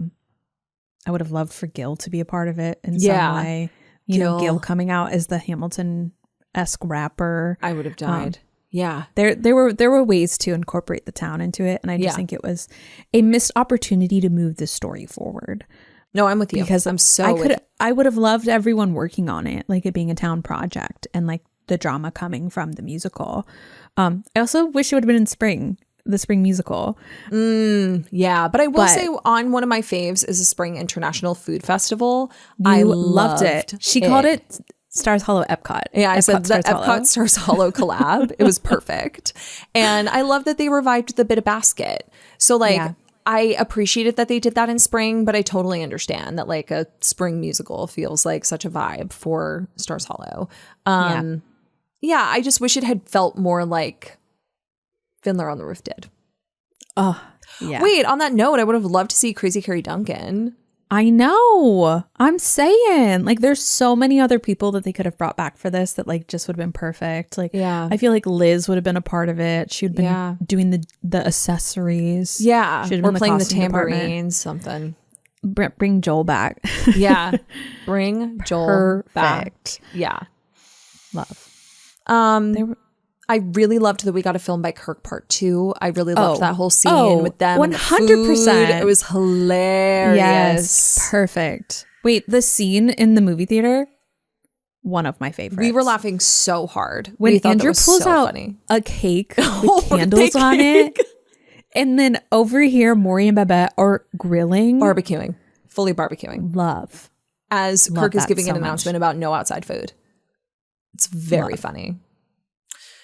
would have loved for Gil to be a part of it in some way. You know, Gil coming out as the Hamilton-esque rapper. I would have died. There were ways to incorporate the town into it, and I just think it was a missed opportunity to move the story forward. No, I'm with you. Because I would have loved everyone working on it, like it being a town project and like the drama coming from the musical. I also wish it would have been in spring, the spring musical. But I will say on one of my faves is a Spring International Food Festival. I loved it. She called it Stars Hollow Epcot. I said the Epcot Stars Hollow collab. It was perfect. And I love that they revived the Bit of Basket. So like I appreciated that they did that in spring, but I totally understand that like a spring musical feels like such a vibe for Stars Hollow. Yeah, I just wish it had felt more like Fiddler on the Roof did. Oh, yeah. Wait, on that note, I would have loved to see Crazy Carrie Duncan. I know. I'm saying, like, there's so many other people that they could have brought back for this that like just would have been perfect. Like, Yeah. I feel like Liz would have been a part of it. She would have been doing the accessories. Yeah, She'd have or been playing the costume department. tambourines, something. Bring Joel back. Yeah, bring Joel back. Yeah, Love. I really loved that we got a film by Kirk Part 2. I really loved that whole scene with them. 100%. It was hilarious. Yes, perfect. Wait, the scene in the movie theater, one of my favorites. We were laughing so hard when we thought Andrew that was pulls so out funny. a cake with candles on it, and then over here, Maury and Babette are grilling, fully barbecuing. Love As Kirk is giving so an announcement about no outside food. It's very funny.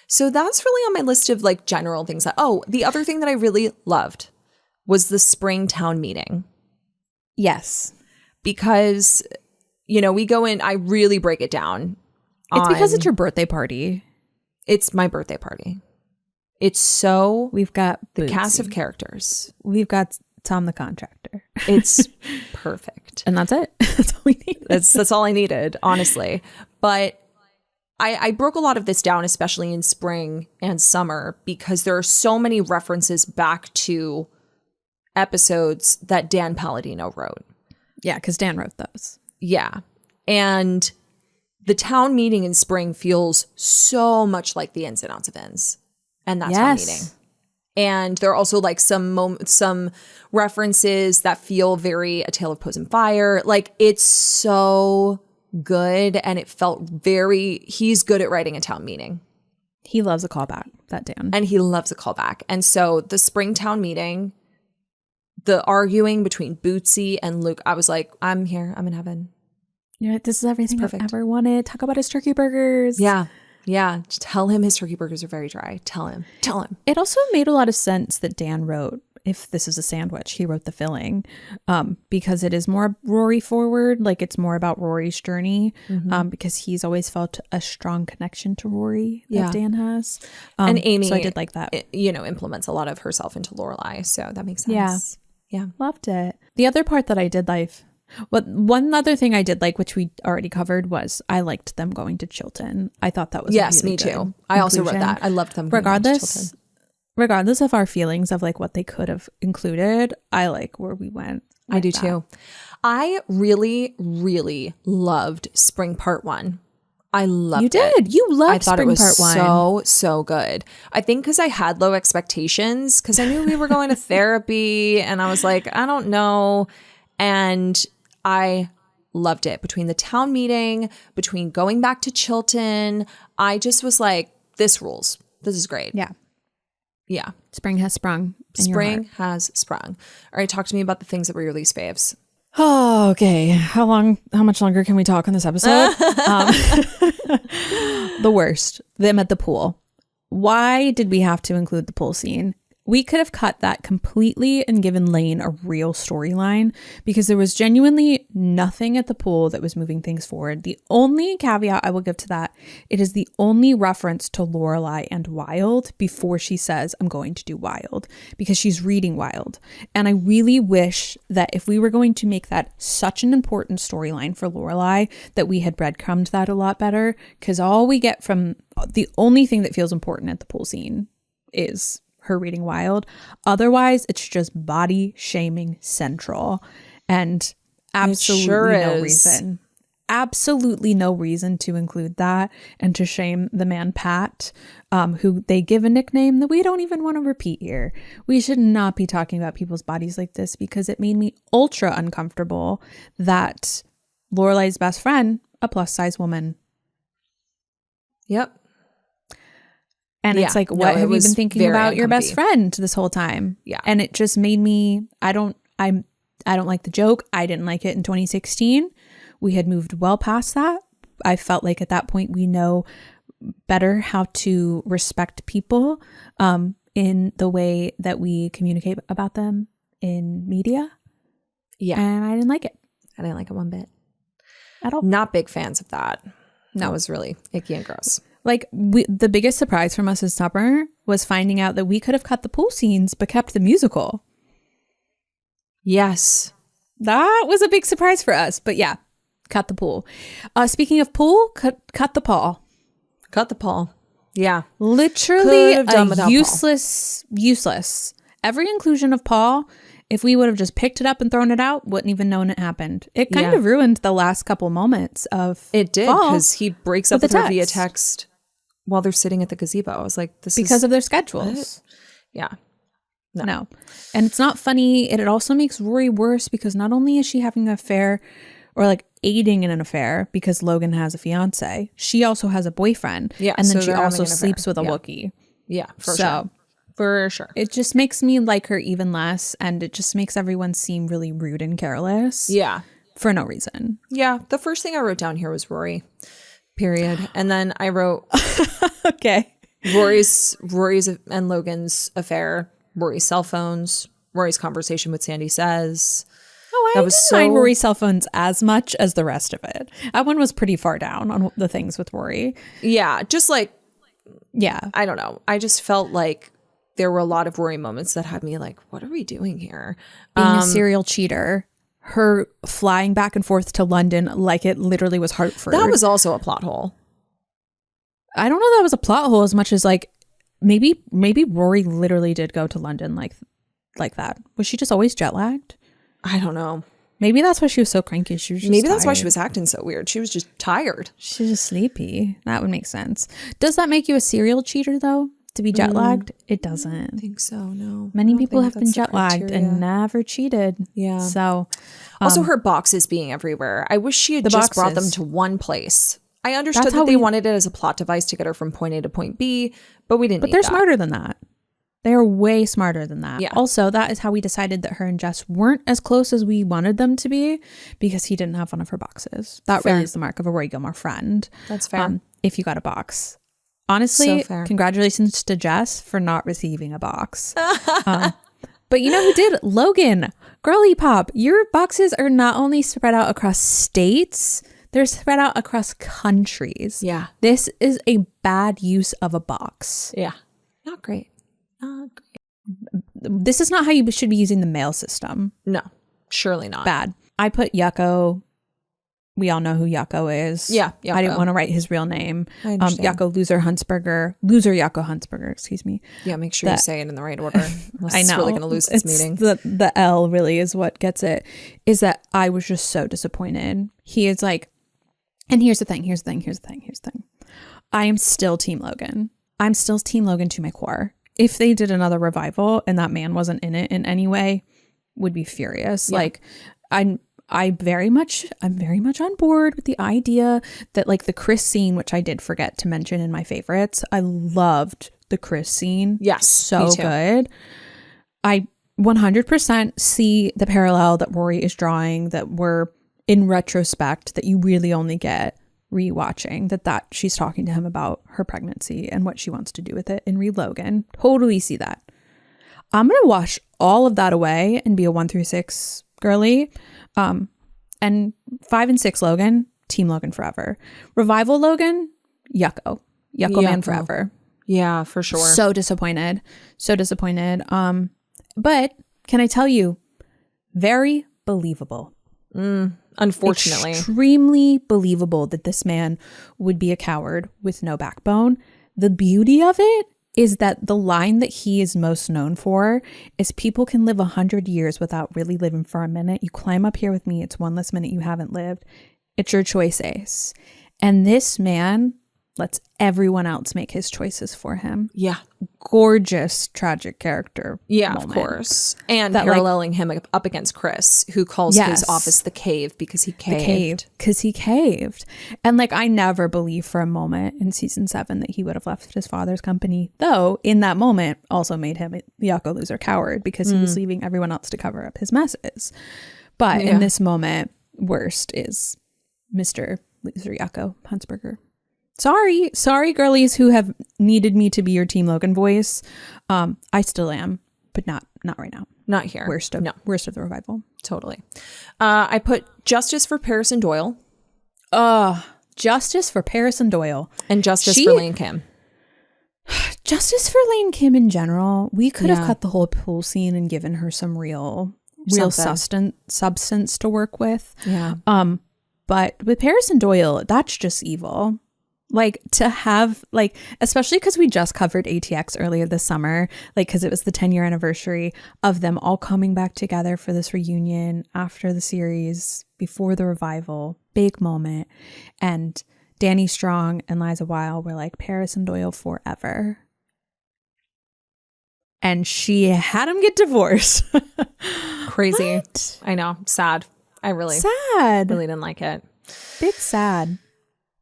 So that's really on my list of like general things that, the other thing that I really loved was the spring town meeting. Yes. Because, we go in, I really break it down. It's because it's your birthday party. It's my birthday party. It's so, we've got the cast of characters. We've got Tom the Contractor. It's perfect. And that's it. That's all we need. That's all I needed, honestly. But I broke a lot of this down, especially in spring and summer, because there are so many references back to episodes that Dan Palladino wrote. Yeah, because Dan wrote those. Yeah. And the town meeting in spring feels so much like the ins and outs of ends. And that's town meeting. And there are also like some references that feel very A Tale of Pose and Fire. Like it's so good, and it felt he's good at writing a town meeting. He loves a callback, that Dan. And he loves a callback. And so the spring town meeting, the arguing between Bootsy and Luke, I was like, I'm here. I'm in heaven. Yeah, this is everything I've ever wanted. Talk about his turkey burgers. Yeah. Yeah. Just tell him his turkey burgers are very dry. Tell him. It also made a lot of sense that Dan wrote If This Is a Sandwich. He wrote the filling because it is more Rory forward. Like it's more about Rory's journey because he's always felt a strong connection to Rory that Dan has. And Amy, so I did like that. Implements a lot of herself into Lorelai. So that makes sense. Yeah. Loved it. The other part that I did like, one other thing I did like, which we already covered, was I liked them going to Chilton. I thought that was yes, me too. I also wrote that. I loved them going to Chilton. Regardless of our feelings of like what they could have included, I like where we went. I do too. I really, really loved Spring Part 1. I loved it. You did. You loved Spring Part 1. I thought it was so good. I think because I had low expectations, because I knew we were going to therapy, and I was like, I don't know. And I loved it. Between the town meeting, between going back to Chilton, I just was like, this rules. This is great. Yeah. Yeah. Spring has sprung. Spring has sprung. All right, talk to me about the things that were your least faves. Oh, okay. How much longer can we talk on this episode? The worst. Them at the pool. Why did we have to include the pool scene? We could have cut that completely and given Lane a real storyline because there was genuinely nothing at the pool that was moving things forward. The only caveat I will give to that, it is the only reference to Lorelai and Wild before she says, I'm going to do Wild, because she's reading Wild. And I really wish that if we were going to make that such an important storyline for Lorelai, that we had breadcrumbed that a lot better, because all we get from the only thing that feels important at the pool scene is her reading Wild. Otherwise, it's just body shaming central, and absolutely no reason to include that and to shame the man Pat, who they give a nickname that we don't even want to repeat here. We should not be talking about people's bodies like this, because it made me ultra uncomfortable that Lorelai's best friend, a plus size woman. Yep. And it's like, what have you been thinking about your best friend this whole time? Yeah. And it just made me, I don't like the joke. I didn't like it in 2016. We had moved well past that. I felt like at that point we know better how to respect people in the way that we communicate about them in media. Yeah. And I didn't like it. I didn't like it one bit. At all. Not big fans of that. That was really icky and gross. Like, the biggest surprise from us this summer was finding out that we could have cut the pool scenes but kept the musical. Yes. That was a big surprise for us. But yeah, cut the pool. Speaking of pool, cut the Paul. Cut the Paul. Yeah. Literally useless. Every inclusion of Paul, if we would have just picked it up and thrown it out, wouldn't even known it happened. It kind of ruined the last couple moments of It did, because he breaks up with her via text. text while they're sitting at the gazebo. I was like, this because is... of their schedules. What? Yeah. No. And it's not funny. It also makes Rory worse because not only is she having an affair or like aiding in an affair because Logan has a fiance, she also has a boyfriend. Yeah. And then she also sleeps with a Wookiee. Yeah, for sure. For sure. It just makes me like her even less, and it just makes everyone seem really rude and careless. Yeah. For no reason. Yeah. The first thing I wrote down here was Rory. Period. And then I wrote okay. Rory's and Logan's affair, Rory's cell phones, Rory's conversation with Sandy Says. Oh, I didn't mind Rory's cell phones as much as the rest of it. That one was pretty far down on the things with Rory. Yeah, just like, yeah, I don't know. I just felt like there were a lot of Rory moments that had me like, what are we doing here? Being a serial cheater, her flying back and forth to London like it literally was Hartford. That was also a plot hole. I don't know that was a plot hole as much as like maybe Rory literally did go to London like that. Was she just always jet lagged? I don't know. Maybe that's why she was so cranky. She was just Maybe that's tired. why she was acting so weird. She was just tired. She's just sleepy. That would make sense. Does that make you a serial cheater though? To be jet lagged? It doesn't. I think so. No. Many people have been jet lagged and never cheated. Yeah. So also her boxes being everywhere. I wish she had just brought them to one place. I understood that they wanted it as a plot device to get her from point A to point B, but we didn't. But they're smarter than that. They are way smarter than that. Yeah. Also, that is how we decided that her and Jess weren't as close as we wanted them to be because he didn't have one of her boxes. That really is the mark of a Rory Gilmore friend. That's fair. If you got a box. Honestly, congratulations to Jess for not receiving a box. But you know who did? Logan. Girly pop. Your boxes are not only spread out across states, they're spread out across countries. Yeah. This is a bad use of a box. Yeah. Not great. This is not how you should be using the mail system. No, surely not. Bad. I put Yucko. We all know who Yucko is. Yeah, Yucko. I didn't want to write his real name. I understand. Yucko Loser Yucko Huntsberger, excuse me. Yeah, make sure you say it in the right order. I know. It's really going to lose this meeting. The L really is what gets it. Is that I was just so disappointed. He is like, and here's the thing. I am still Team Logan. I'm still Team Logan to my core. If they did another revival and that man wasn't in it in any way, would be furious. Yeah. Like I'm very much on board with the idea that like the Chris scene, which I did forget to mention in my favorites. I loved the Chris scene. Yes. So good. I 100% see the parallel that Rory is drawing, that we're in retrospect, that you really only get rewatching, that she's talking to him about her pregnancy and what she wants to do with it and read Logan. Totally see that. I'm gonna wash all of that away and be a 1 through 6 girly. And 5 and 6 Logan, Team Logan forever. Revival Logan, Yucko man forever. Yeah, for sure. So disappointed. But can I tell you, very believable. Unfortunately. Extremely believable that this man would be a coward with no backbone. The beauty of it is that the line that he is most known for is people can live 100 years without really living for a minute. You climb up here with me. It's one less minute you haven't lived. It's your choice, Ace. And this man lets everyone else make his choices for him. Yeah. Gorgeous, tragic character. Yeah, moment. Of course. And that, paralleling him up against Chris, who calls his office the cave because he caved. Because he caved. And like, I never believed for a moment in season 7 that he would have left his father's company. Though, in that moment, also made him the Yucko Loser coward because he was leaving everyone else to cover up his messes. But in this moment, worst is Mr. Loser Yucko Huntsberger. Sorry, girlies who have needed me to be your Team Logan voice. I still am, but not not right now. Not here. Worst of the revival. Totally. I put justice for Paris and Doyle. Justice for Paris and Doyle. And justice for Lane Kim. Justice for Lane Kim in general. We could have cut the whole pool scene and given her some real substance to work with. Yeah. But with Paris and Doyle, that's just evil. Like, to have, like, especially because we just covered ATX earlier this summer, like, because it was the 10-year anniversary of them all coming back together for this reunion after the series, before the revival. Big moment. And Danny Strong and Liza Weil were like, Paris and Doyle forever. And she had him get divorced. Crazy. What? I know. Sad. I really didn't like it. Big sad.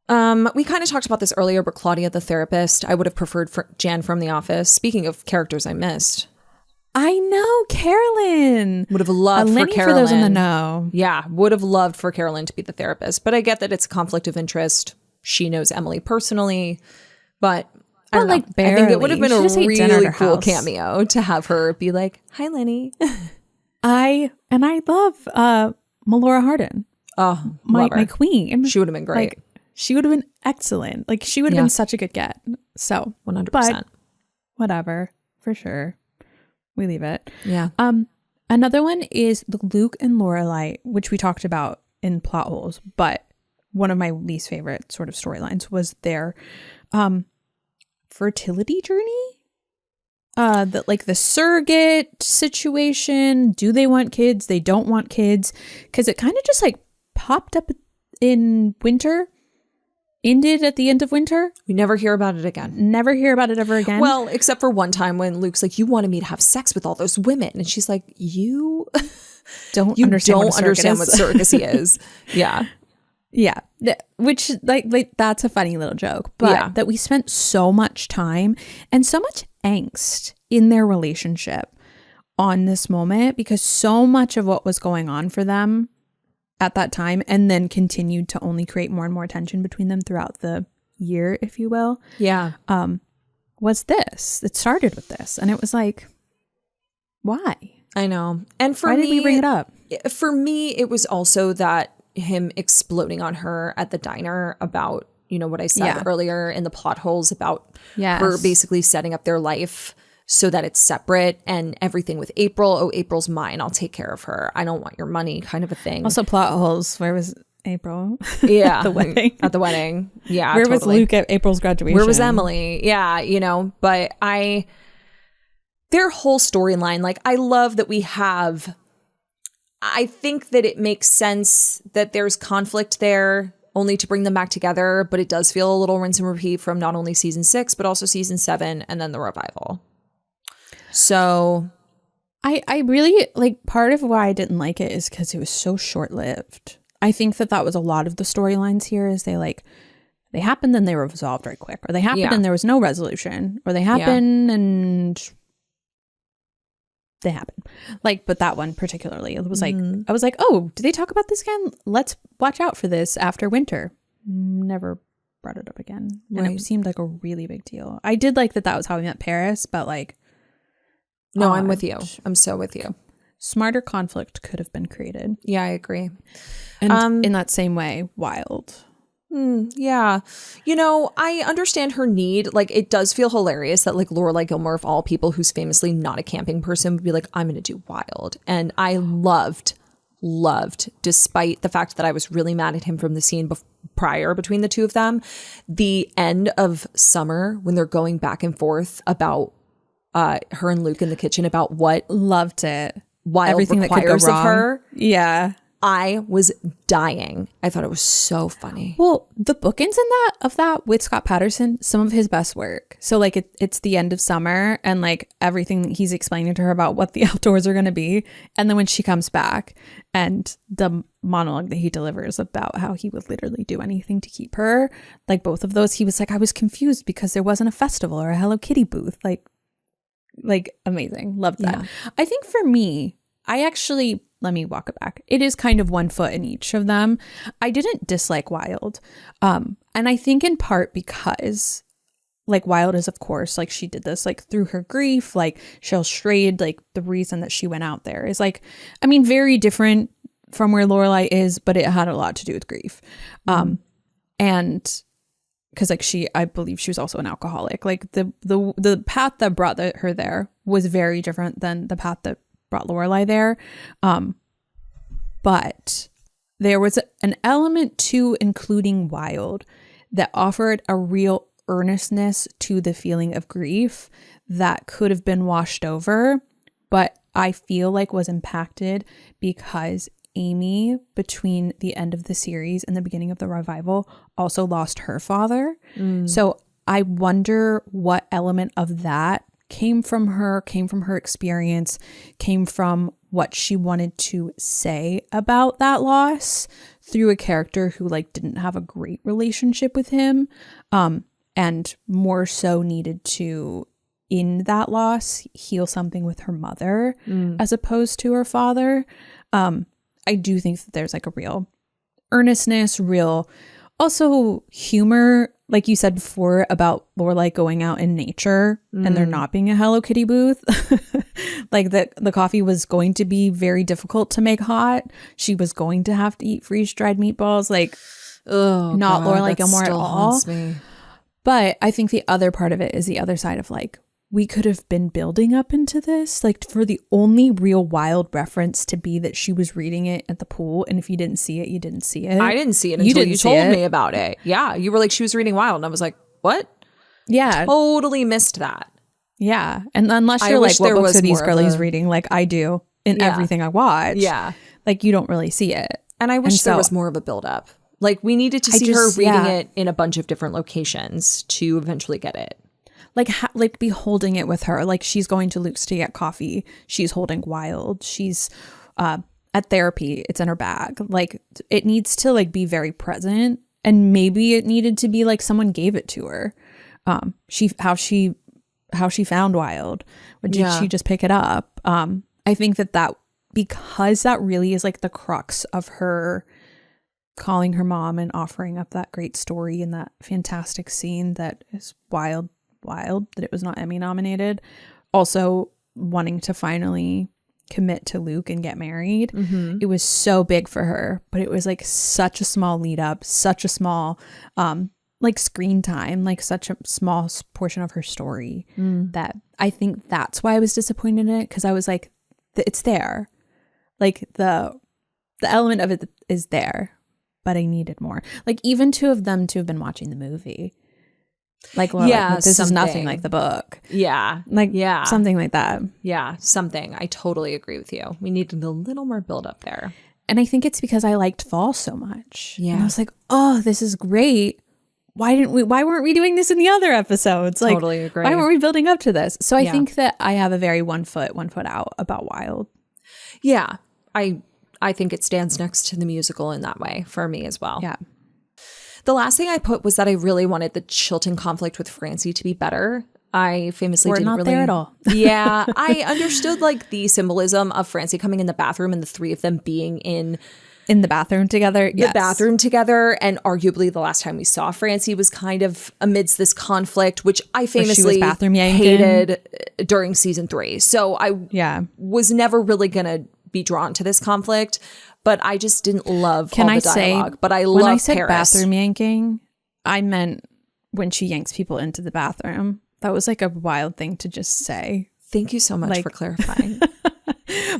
We kind of talked about this earlier, but Claudia, the therapist, I would have preferred Jan from The Office. Speaking of characters I missed. I know, Carolyn. Would have loved for Carolyn. For those in the know. Yeah, would have loved for Carolyn to be the therapist. But I get that it's a conflict of interest. She knows Emily personally. But I don't know. Like, barely. I think it would have been a really cool house. cameo to have her be like, hi, Lenny. I love Melora Hardin. Oh, my queen. She would have been great. Like, she would have been excellent. Like, she would have been such a good get. So 100%. But whatever, for sure. We leave it. Yeah. Another one is the Luke and Lorelai, which we talked about in Plot Holes, but one of my least favorite sort of storylines was their fertility journey. The surrogate situation. Do they want kids? They don't want kids. Because it kind of just like popped up in winter. Ended at the end of winter. We never hear about it again. Never hear about it ever again. Well, except for one time when Luke's like, you wanted me to have sex with all those women. And she's like, you don't understand what surrogacy is. Yeah. Yeah. Which like that's a funny little joke. But that we spent so much time and so much angst in their relationship on this moment, because so much of what was going on for them at that time, and then continued to only create more and more tension between them throughout the year, if you will. Yeah. Was this. It started with this. And it was like, why? I know. And why did we bring it up? For me, it was also that him exploding on her at the diner about, what I said earlier in the plot holes about her basically setting up their life so that it's separate, and everything with April. Oh, April's mine. I'll take care of her. I don't want your money, kind of a thing. Also, plot holes. Where was April? Yeah. At the wedding. At the wedding. Yeah. Where was Luke at April's graduation? Where was Emily? Yeah. But their whole storyline, like, I love that I think that it makes sense that there's conflict there, only to bring them back together. But it does feel a little rinse and repeat from not only season 6, but also season 7 and then the revival. So I really, like, part of why I didn't like it is because it was so short-lived. I think that was a lot of the storylines here, is they happened and they were resolved right quick, or they happened and there was no resolution, or they happened and they happen. Like, but that one particularly, it was like, I was like, oh, did they talk about this again? Let's watch out for this after winter. Never brought it up again. And it seemed like a really big deal. I did like that was how we met Paris, but like, no, I'm with you. I'm so with you. Smarter conflict could have been created. Yeah, I agree. And in that same way, Wild. Yeah. I understand her need. Like, it does feel hilarious that, like, Lorelai Gilmore, of all people, who's famously not a camping person, would be like, I'm going to do Wild. And I loved, despite the fact that I was really mad at him from the scene prior between the two of them, the end of summer when they're going back and forth about her and Luke in the kitchen about what loved it. Wild everything requires that could go wrong. Of her. Yeah. I was dying. I thought it was so funny. Well, the bookends of that with Scott Patterson, some of his best work. So like it's the end of summer and like everything he's explaining to her about what the outdoors are going to be. And then when she comes back and the monologue that he delivers about how he would literally do anything to keep her, like both of those, he was like, I was confused because there wasn't a festival or a Hello Kitty booth. Like amazing. Loved that. Yeah. I think for me, let me walk it back. It is kind of one foot in each of them. I didn't dislike Wild. And I think in part because like Wilde is, of course, like she did this like through her grief, like she'll strayed, like the reason that she went out there is like, I mean, very different from where Lorelai is, but it had a lot to do with grief. And because like I believe she was also an alcoholic. Like the path that brought her there was very different than the path that brought Lorelai there. But there was an element to including Wilde that offered a real earnestness to the feeling of grief that could have been washed over, but I feel like was impacted because Amy, between the end of the series and the beginning of the revival, also lost her father. So I wonder what element of that came from her experience, came from what she wanted to say about that loss through a character who like didn't have a great relationship with him, and more so needed to, in that loss, heal something with her mother as opposed to her father. I do think that there's like a real earnestness, real also humor, like you said before about Lorelai going out in nature and there not being a Hello Kitty booth. Like the coffee was going to be very difficult to make hot. She was going to have to eat freeze-dried meatballs. Like, not Lorelai Gilmore at all. But I think the other part of it is the other side of like, we could have been building up into this, like for the only real Wilde reference to be that she was reading it at the pool. And if you didn't see it, you didn't see it. I didn't see it until you told me about it. Yeah. You were like, she was reading Wilde. And I was like, what? Yeah. Totally missed that. Yeah. And unless you're like, what books are these girlies reading? Like I do in everything I watch. Yeah. Like you don't really see it. And I wish there was more of a buildup. Like we needed to see her reading it in a bunch of different locations to eventually get it. Like be holding it with her. Like she's going to Luke's to get coffee. She's holding Wilde. She's at therapy. It's in her bag. Like it needs to like be very present. And maybe it needed to be like someone gave it to her. How she found Wilde. Did she just pick it up? I think that because that really is like the crux of her calling her mom and offering up that great story and that fantastic scene that is wild that it was not Emmy nominated. Also wanting to finally commit to Luke and get married. It was so big for her, but it was like such a small lead up, such a small like screen time, like such a small portion of her story that I think that's why I was disappointed in it, because I was like, it's there. Like the element of it is there, but I needed more. Like even two of them to have been watching the movie. Like, well, like, this is nothing like the book. Yeah. Like, something like that. Yeah, something. I totally agree with you. We needed a little more build up there. And I think it's because I liked Fall so much. Yeah. And I was like, oh, this is great. Why weren't we doing this in the other episodes? Like, totally agree. Why weren't we building up to this? So I think that I have a very one foot out about Wilde. Yeah. I think it stands next to the musical in that way for me as well. Yeah. The last thing I put was that I really wanted the Chilton conflict with Francie to be better. I famously didn't really... We're not there at all. Yeah. I understood like the symbolism of Francie coming in the bathroom and the three of them being in the bathroom together. The bathroom together. And arguably the last time we saw Francie was kind of amidst this conflict, which I famously hated during season 3. So I was never really going to be drawn to this conflict. But I just didn't love all the dialogue. But I love Paris. When I said bathroom yanking, I meant when she yanks people into the bathroom. That was like a wild thing to just say. Thank you so much for clarifying.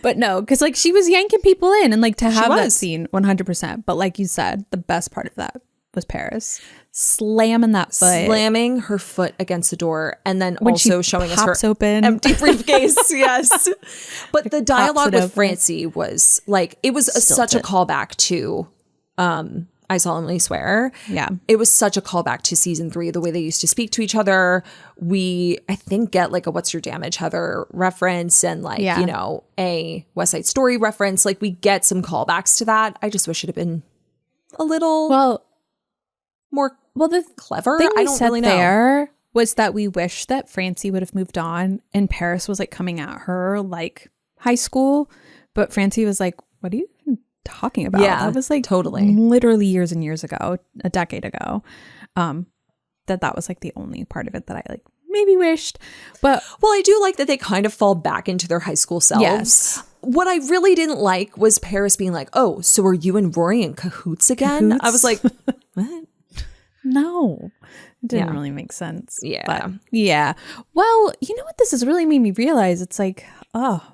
But no, because like she was yanking people in and like to have that scene 100%. But like you said, the best part of that was Paris slamming that foot. Slamming her foot against the door and then when also showing us her open. Empty briefcase. Yes. But the dialogue with Francie was like, it was such a callback to I Solemnly Swear. Yeah. It was such a callback to season 3, the way they used to speak to each other. We, I think, get like a What's Your Damage, Heather reference and like, you know, a West Side Story reference. Like we get some callbacks to that. I just wish it had been a little more the clever. Thing I don't really know. There was that we wish that Francie would have moved on and Paris was like coming at her like high school, but Francie was like, what are you even talking about? Yeah, that was like totally literally years and years ago, a decade ago. that was like the only part of it that I like maybe wished. But well, I do like that they kind of fall back into their high school selves. Yes. What I really didn't like was Paris being like, oh, so are you and Rory in cahoots again? Cahoots? I was like, what? No, it didn't really make sense. Yeah. But yeah. Well, you know what this has really made me realize? It's like, oh,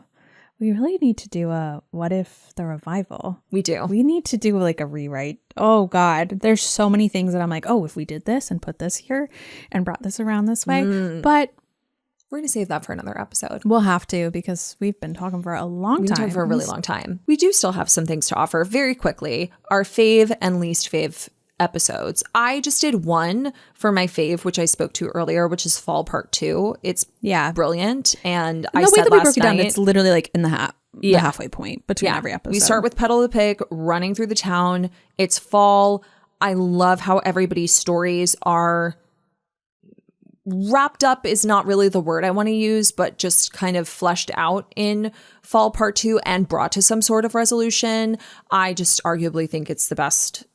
we really need to do a What If the revival. We do. We need to do like a rewrite. Oh God, there's so many things that I'm like, oh, if we did this and put this here and brought this around this way. But we're going to save that for another episode. We'll have to, because we've been talking for a long time. We've been talking for a really long time. We do still have some things to offer. Very quickly, our fave and least fave episodes. I just did one for my fave, which I spoke to earlier, which is Fall Part 2. It's brilliant. And I said the way that we last broke it down, night, it's literally like in the the halfway point between every episode. We start with Petal of the Pig running through the town. It's fall. I love how everybody's stories are wrapped up is not really the word I want to use, but just kind of fleshed out in Fall Part 2 and brought to some sort of resolution. I just arguably think it's the best.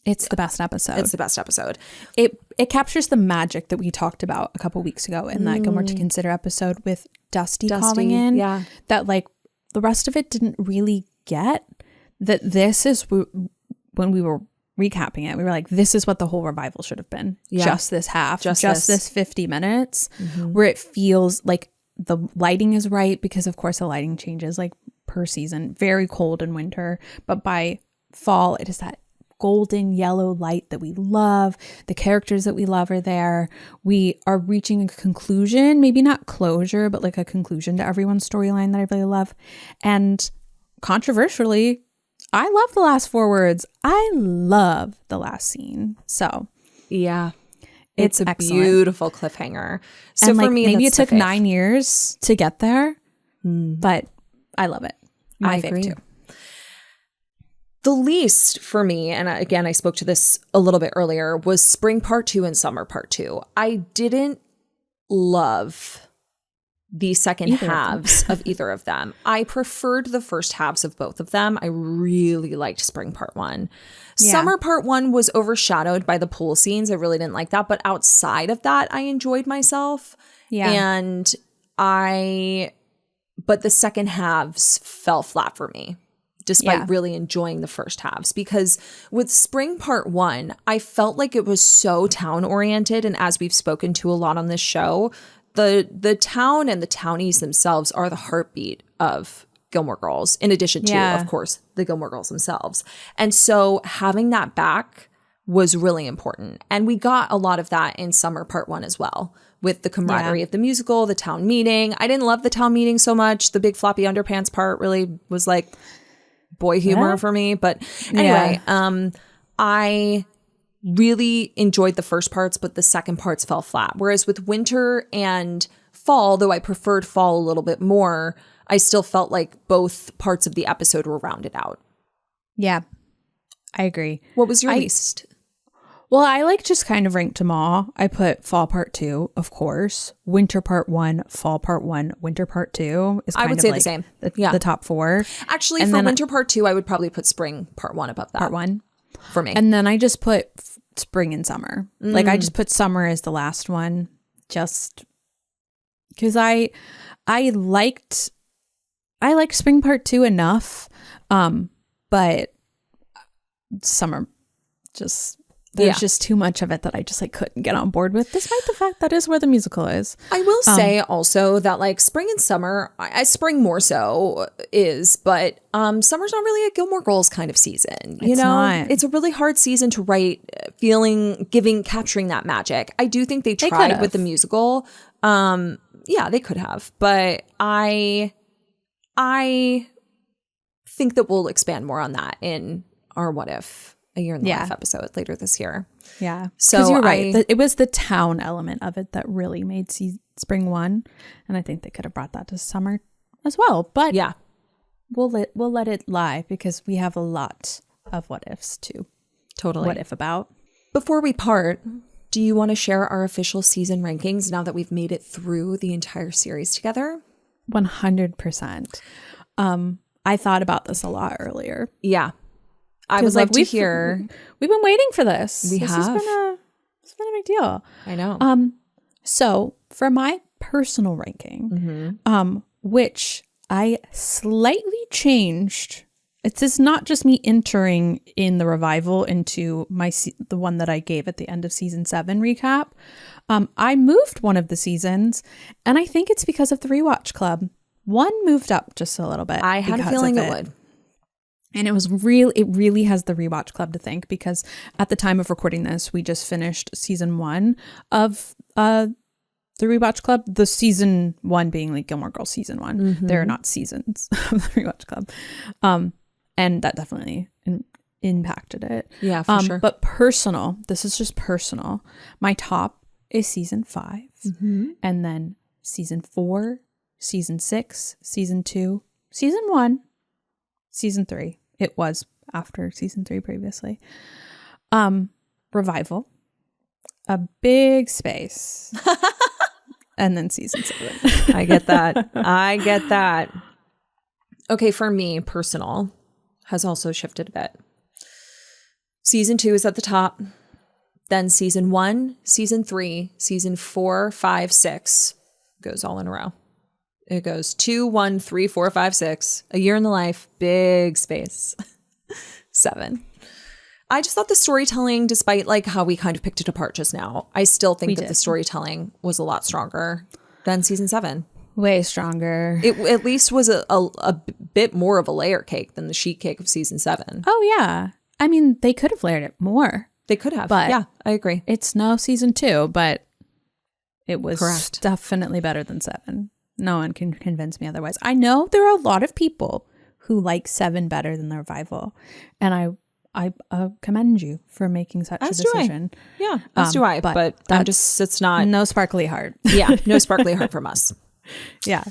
It's the best episode. It's the best episode. It captures the magic that we talked about a couple weeks ago in that Gilmore to Consider episode with Dusty calling in. Yeah. That like the rest of it didn't really get. That this is when we were recapping it, we were like, this is what the whole revival should have been. Yeah. Just this half. Just this 50 minutes where it feels like the lighting is right, because of course the lighting changes like per season. Very cold in winter, but by fall it is that golden yellow light that we love. The characters that we love are there. We are reaching a conclusion, maybe not closure, but like a conclusion to everyone's storyline that I really love. And controversially, I love the last 4 words. I love the last scene. So yeah, it's a excellent, beautiful cliffhanger. So and for like, me, maybe it took 9 years to get there, but I love it. I agree too. The least for me, and again, I spoke to this a little bit earlier, was Spring Part 2 and Summer Part 2. I didn't love the second halves of either of them. I preferred the first halves of both of them. I really liked Spring Part 1. Yeah. Summer Part 1 was overshadowed by the pool scenes. I really didn't like that. But outside of that, I enjoyed myself. Yeah. But the second halves fell flat for me, despite really enjoying the first halves. Because with Spring Part 1, I felt like it was so town oriented. And as we've spoken to a lot on this show, the town and the townies themselves are the heartbeat of Gilmore Girls, in addition to, of course, the Gilmore Girls themselves. And so having that back was really important. And we got a lot of that in Summer Part 1 as well, with the camaraderie of the musical, the town meeting. I didn't love the town meeting so much. The big floppy underpants part really was like boy humor for me. But anyway, I really enjoyed the first parts, but the second parts fell flat. Whereas with winter and fall, though I preferred fall a little bit more, I still felt like both parts of the episode were rounded out. Yeah, I agree. What was your least? Well, I like just kind of ranked them all. I put Fall Part 2, of course, Winter Part 1, Fall Part 1, Winter Part 2 is kind of say like the same. The top 4. Actually, and for Winter Part 2, I would probably put Spring Part 1 above that. Part 1. For me. And then I just put spring and summer. Like I just put summer as the last one, just because I liked Spring Part 2 enough, but summer just there's just too much of it that I just like couldn't get on board with, despite the fact that is where the musical is. I will say also that like spring and summer, spring more so is, but summer's not really a Gilmore Girls kind of season. You know, not. It's a really hard season to write, capturing that magic. I do think they tried with the musical. Yeah, they could have, but I think that we'll expand more on that in our What If A Year in the Life episode later this year. Yeah. So you're right. It was the town element of it that really made Spring 1. And I think they could have brought that to summer as well. But yeah, we'll let it lie, because we have a lot of what ifs to what if about. Before we part, do you want to share our official season rankings now that we've made it through the entire series together? 100%. I thought about this a lot earlier. Yeah. I would like to hear. We've been waiting for this. This has been It's not a big deal. I know. So for my personal ranking, which I slightly changed. This is not just me entering in the revival into the one that I gave at the end of season 7 recap. I moved one of the seasons, and I think it's because of the rewatch club. One moved up just a little bit. I had a feeling it would. And it really has the rewatch club to thank, because at the time of recording this, we just finished season 1 of the rewatch club. The season 1 being like Gilmore Girls season 1. They're not seasons of the rewatch club. And that definitely impacted it. Yeah, for sure. But personal, this is just personal. My top is season 5. And then season 4, season 6, season 2, season 1, season 3. It was after season 3 previously. Revival. A big space. And then season 7. I get that. Okay, for me, personal has also shifted a bit. Season 2 is at the top. Then season 1, season 3, season 4, 5, 6 goes all in a row. It goes 2, 1, 3, 4, 5, 6. A Year in the Life, big space. 7. I just thought the storytelling, despite like how we kind of picked it apart just now, I still think that the storytelling was a lot stronger than season 7. Way stronger. It at least was a bit more of a layer cake than the sheet cake of season 7. Oh, yeah. I mean, they could have layered it more. They could have. But yeah, I agree. It's no season 2, but it was Correct. Definitely better than 7. No one can convince me otherwise. I know there are a lot of people who like 7 better than the revival. And I commend you for making such a decision. Yeah, as do I. But it's not. No sparkly heart. Yeah, no sparkly heart from us. Yeah.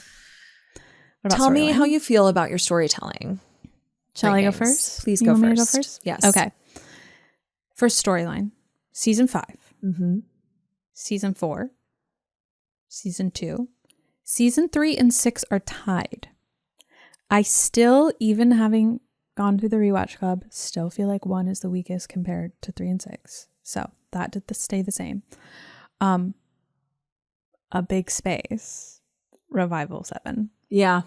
Tell me how you feel about your storytelling. Shall I go first? Please you go want first. Me to go first. Yes. Okay. First storyline, season 5, season 4, season 2, season 3 and 6 are tied. I still, even having gone through the rewatch club, still feel like 1 is the weakest compared to 3 and 6. So that did stay the same. A big space. Revival 7. Yeah.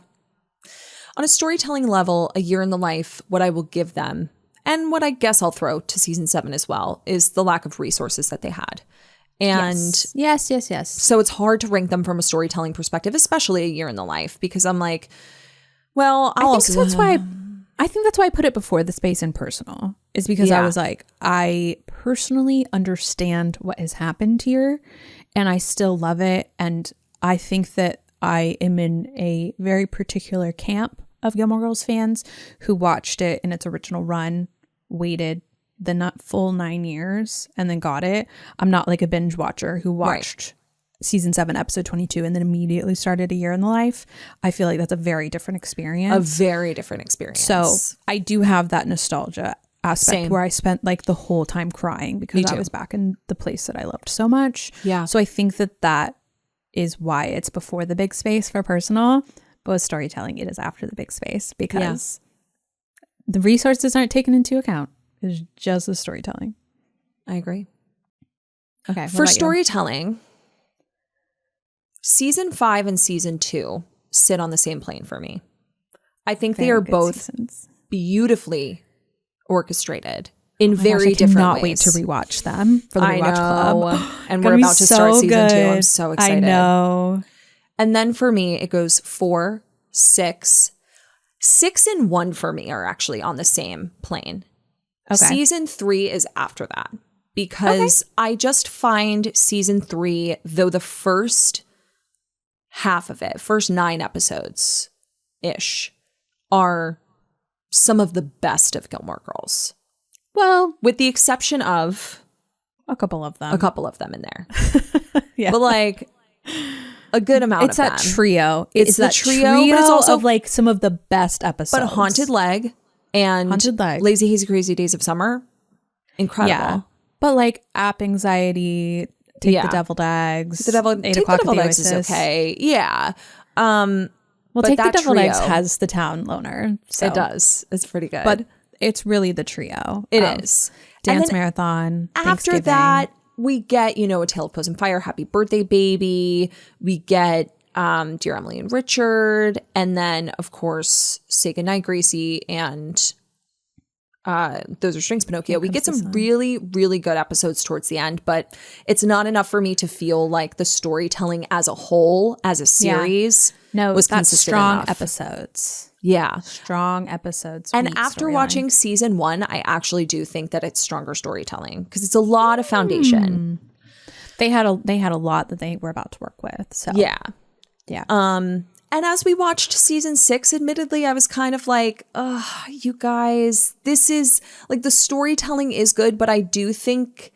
On a storytelling level, A Year in the Life, what I will give them, and what I guess I'll throw to season 7 as well, is the lack of resources that they had. And yes. So it's hard to rank them from a storytelling perspective, especially A Year in the Life, because I'm like, well, I think that's why I put it before the space and personal, is because I was like, I personally understand what has happened here and I still love it. And I think that I am in a very particular camp of Gilmore Girls fans who watched it in its original run, waited the not full 9 years and then got it. I'm not like a binge watcher who watched season 7, episode 22, and then immediately started A Year in the Life. I feel like that's a very different experience. A very different experience. So I do have that nostalgia aspect where I spent like the whole time crying because I was back in the place that I loved so much. Yeah. So I think that is why it's before the big space for personal, but with storytelling, it is after the big space because the resources aren't taken into account. It's just the storytelling. I agree. Okay. For storytelling, season 5 and season 2 sit on the same plane for me. I think they are both beautifully orchestrated in very different ways. I cannot wait to rewatch them for the rewatch club. And we're about to start season 2. I'm so excited. I know. And then for me, it goes 4, 6. 6 and 1 for me are actually on the same plane. Okay. Season 3 is after that because I just find season 3, though the first half of it, first 9 episodes-ish, are some of the best of Gilmore Girls. Well, with the exception of a couple of them in there. But like a good amount of them. It's that trio. It's that trio, but it's also of like some of the best episodes. But Haunted Leg and Lazy Hazy Crazy Days of Summer, incredible. Yeah. But like App Anxiety, Take the Deviled Eggs. Take the Deviled Eggs is okay. Yeah. Well, Take the Deviled Eggs has the town loner. So. It does. It's pretty good. But it's really the trio. It is. Dance Marathon. After that, we get, A Tale of Pose and Fire, Happy Birthday Baby. We get Dear Emily and Richard. And then, of course, Say Goodnight, Gracie, and Those Are Strings, Pinocchio. We get some really, really good episodes towards the end, but it's not enough for me to feel like the storytelling as a whole, as a series, was consistent strong enough. Episodes. Yeah. Strong episodes. And after watching season 1, I actually do think that it's stronger storytelling because it's a lot of foundation. They had a lot that they were about to work with. So yeah. And as we watched season 6, admittedly, I was kind of like, you guys, this is like the storytelling is good, but I do think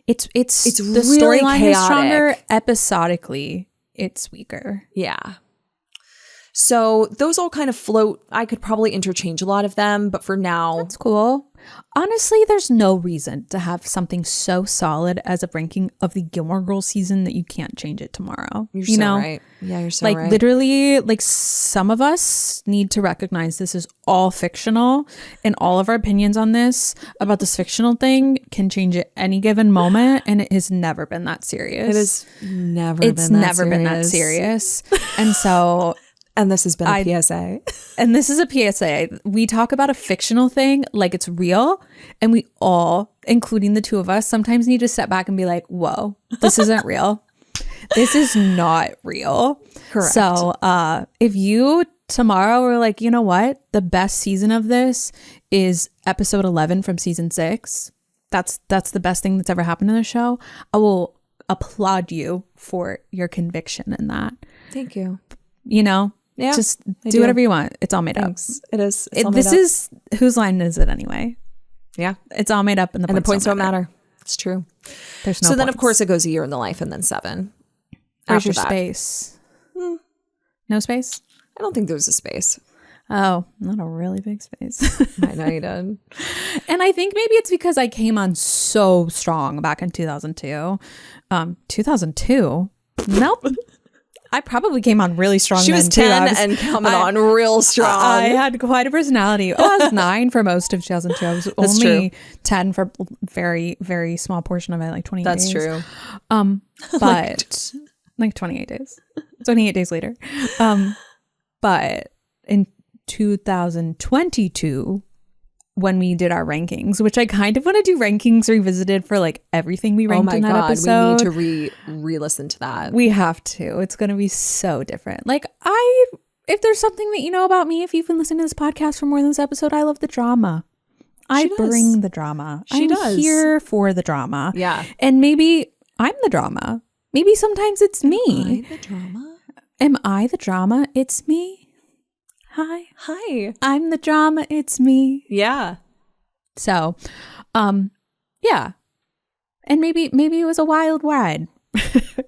it's the really storyline is stronger. Episodically, it's weaker. Yeah. So those all kind of float. I could probably interchange a lot of them, but for now, that's cool. Honestly, there's no reason to have something so solid as a ranking of the Gilmore Girls season that you can't change it tomorrow. You're so right. Yeah, you're so right. Like literally, like some of us need to recognize this is all fictional, and all of our opinions on this about this fictional thing can change at any given moment, and it has never been that serious. It has never. It's never been that serious, and so. And this has been a PSA. And this is a PSA. We talk about a fictional thing like it's real. And we all, including the two of us, sometimes need to step back and be like, whoa, this isn't real. This is not real. Correct. So if you tomorrow were like, you know what? The best season of this is episode 11 from season 6. That's the best thing that's ever happened in the show. I will applaud you for your conviction in that. Thank you. Yeah, just do whatever you want. It's all made up. It is. This is whose line is it anyway? Yeah, it's all made up, and the points don't matter. It's true. There's no. So then, of course, it goes a year in the life, and then 7. Where's your space? No space. I don't think there's a space. Oh, not a really big space. I know you did. And I think maybe it's because I came on so strong back in 2002. 2002? Nope. I probably came on really strong. She was 10 and coming on real strong. I had quite a personality. I was 9 for most of 2002. I was only 10 for a very, very small portion of it, like 28 days. That's true. But like 28 days. 28 days later. But in 2022, when we did our rankings, which I kind of want to do rankings revisited for like everything we ranked in that episode. We need to re-listen to that. We have to. It's going to be so different. Like if there's something that you know about me, if you've been listening to this podcast for more than this episode, I love the drama. I bring the drama. I'm here for the drama. Yeah. And maybe I'm the drama. Maybe sometimes it's me. Am I the drama? Am I the drama? It's me. Hi. I'm the drama. It's me. Yeah. So, yeah. And maybe it was a wild ride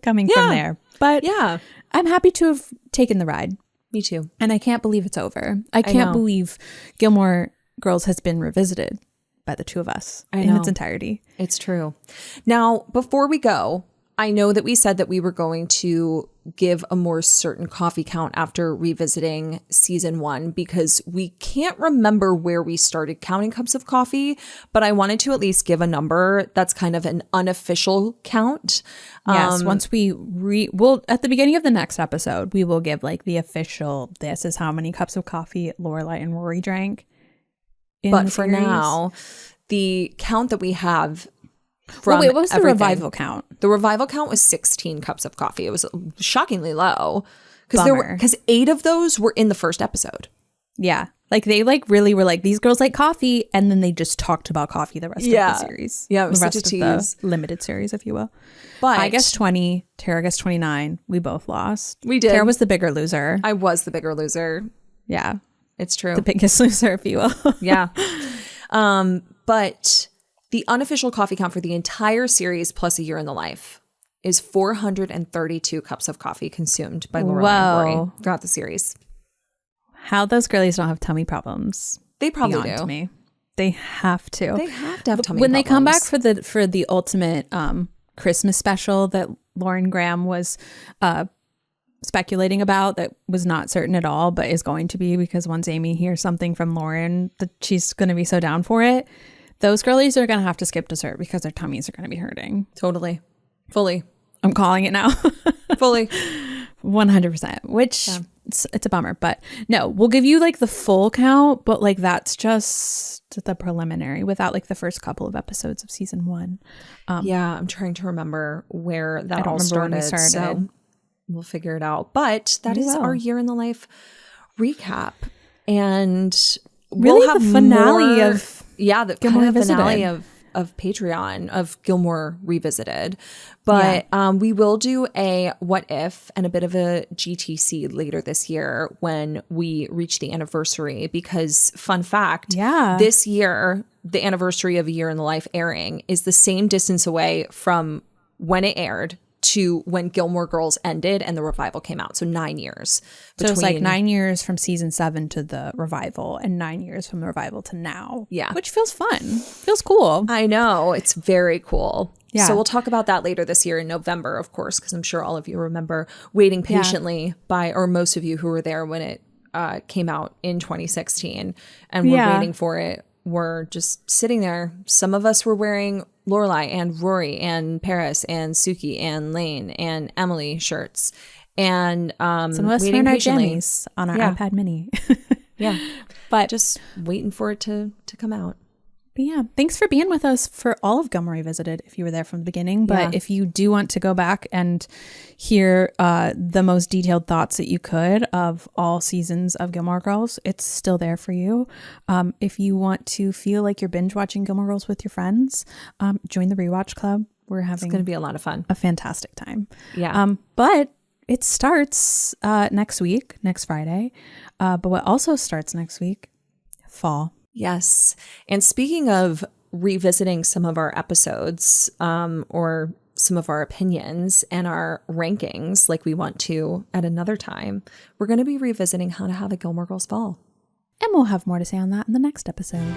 coming from there. But yeah, I'm happy to have taken the ride. Me too. And I can't believe it's over. I can't believe Gilmore Girls has been revisited by the two of us in its entirety. It's true. Now, before we go, I know that we said that we were going to give a more certain coffee count after revisiting season 1 because we can't remember where we started counting cups of coffee, but I wanted to at least give a number that's kind of an unofficial count. Yes, once we'll at the beginning of the next episode, we will give like the official, this is how many cups of coffee Lorelai and Rory drank. But for now, the count that we have what was the revival count? The revival count was 16 cups of coffee. It was shockingly low because 8 of those were in the first episode. Yeah, like they like really were like, these girls like coffee, and then they just talked about coffee the rest of the series. Yeah, it was the such rest a of tease. The limited series, if you will. But I guess 20, Tara guessed 29. We both lost. We did. Tara was the bigger loser. I was the bigger loser. Yeah, it's true. The biggest loser, if you will. Yeah. But the unofficial coffee count for the entire series plus a year in the life is 432 cups of coffee consumed by Lorelai and Rory throughout the series. How those girlies don't have tummy problems? They probably do. Me. They have to. They have to have tummy when problems. They come back for the ultimate Christmas special that Lauren Graham was speculating about, that was not certain at all, but is going to be, because once Amy hears something from Lauren that she's going to be so down for it. Those girlies are going to have to skip dessert because their tummies are going to be hurting. Totally. Fully. I'm calling it now. Fully. 100%, which it's a bummer. But no, we'll give you like the full count, but like that's just the preliminary without like the first couple of episodes of season 1. I'm trying to remember where that all when we started. So we'll figure it out. But that is our year in the life recap. And really we'll have the finale more, of the Gilmore kind of finale Revisited. of Patreon, of Gilmore Revisited. But we will do a what if and a bit of a GTC later this year when we reach the anniversary, because fun fact, this year, the anniversary of A Year in the Life airing is the same distance away from when it aired to when Gilmore Girls ended and the revival came out. So 9 years. So it's like 9 years from season 7 to the revival and 9 years from the revival to now. Yeah. Which feels fun. Feels cool. I know. It's very cool. Yeah. So we'll talk about that later this year in November, of course, because I'm sure all of you remember waiting patiently or most of you who were there when it came out in 2016 and we're waiting for it. We're just sitting there. Some of us were wearing Lorelai and Rory and Paris and Suki and Lane and Emily shirts. And some of us waiting found our patiently jammies on our iPad mini. But just waiting for it to come out. But yeah, thanks for being with us for all of Gilmore Revisited if you were there from the beginning. But if you do want to go back and hear the most detailed thoughts that you could of all seasons of Gilmore Girls, it's still there for you. If you want to feel like you're binge watching Gilmore Girls with your friends, join the Rewatch Club. We're having It's going to be a lot of fun. A fantastic time. Yeah. But it starts next week, next Friday. But what also starts next week, fall. Yes. And speaking of revisiting some of our episodes or some of our opinions and our rankings like we want to at another time, we're going to be revisiting how to have a Gilmore Girls fall. And we'll have more to say on that in the next episode.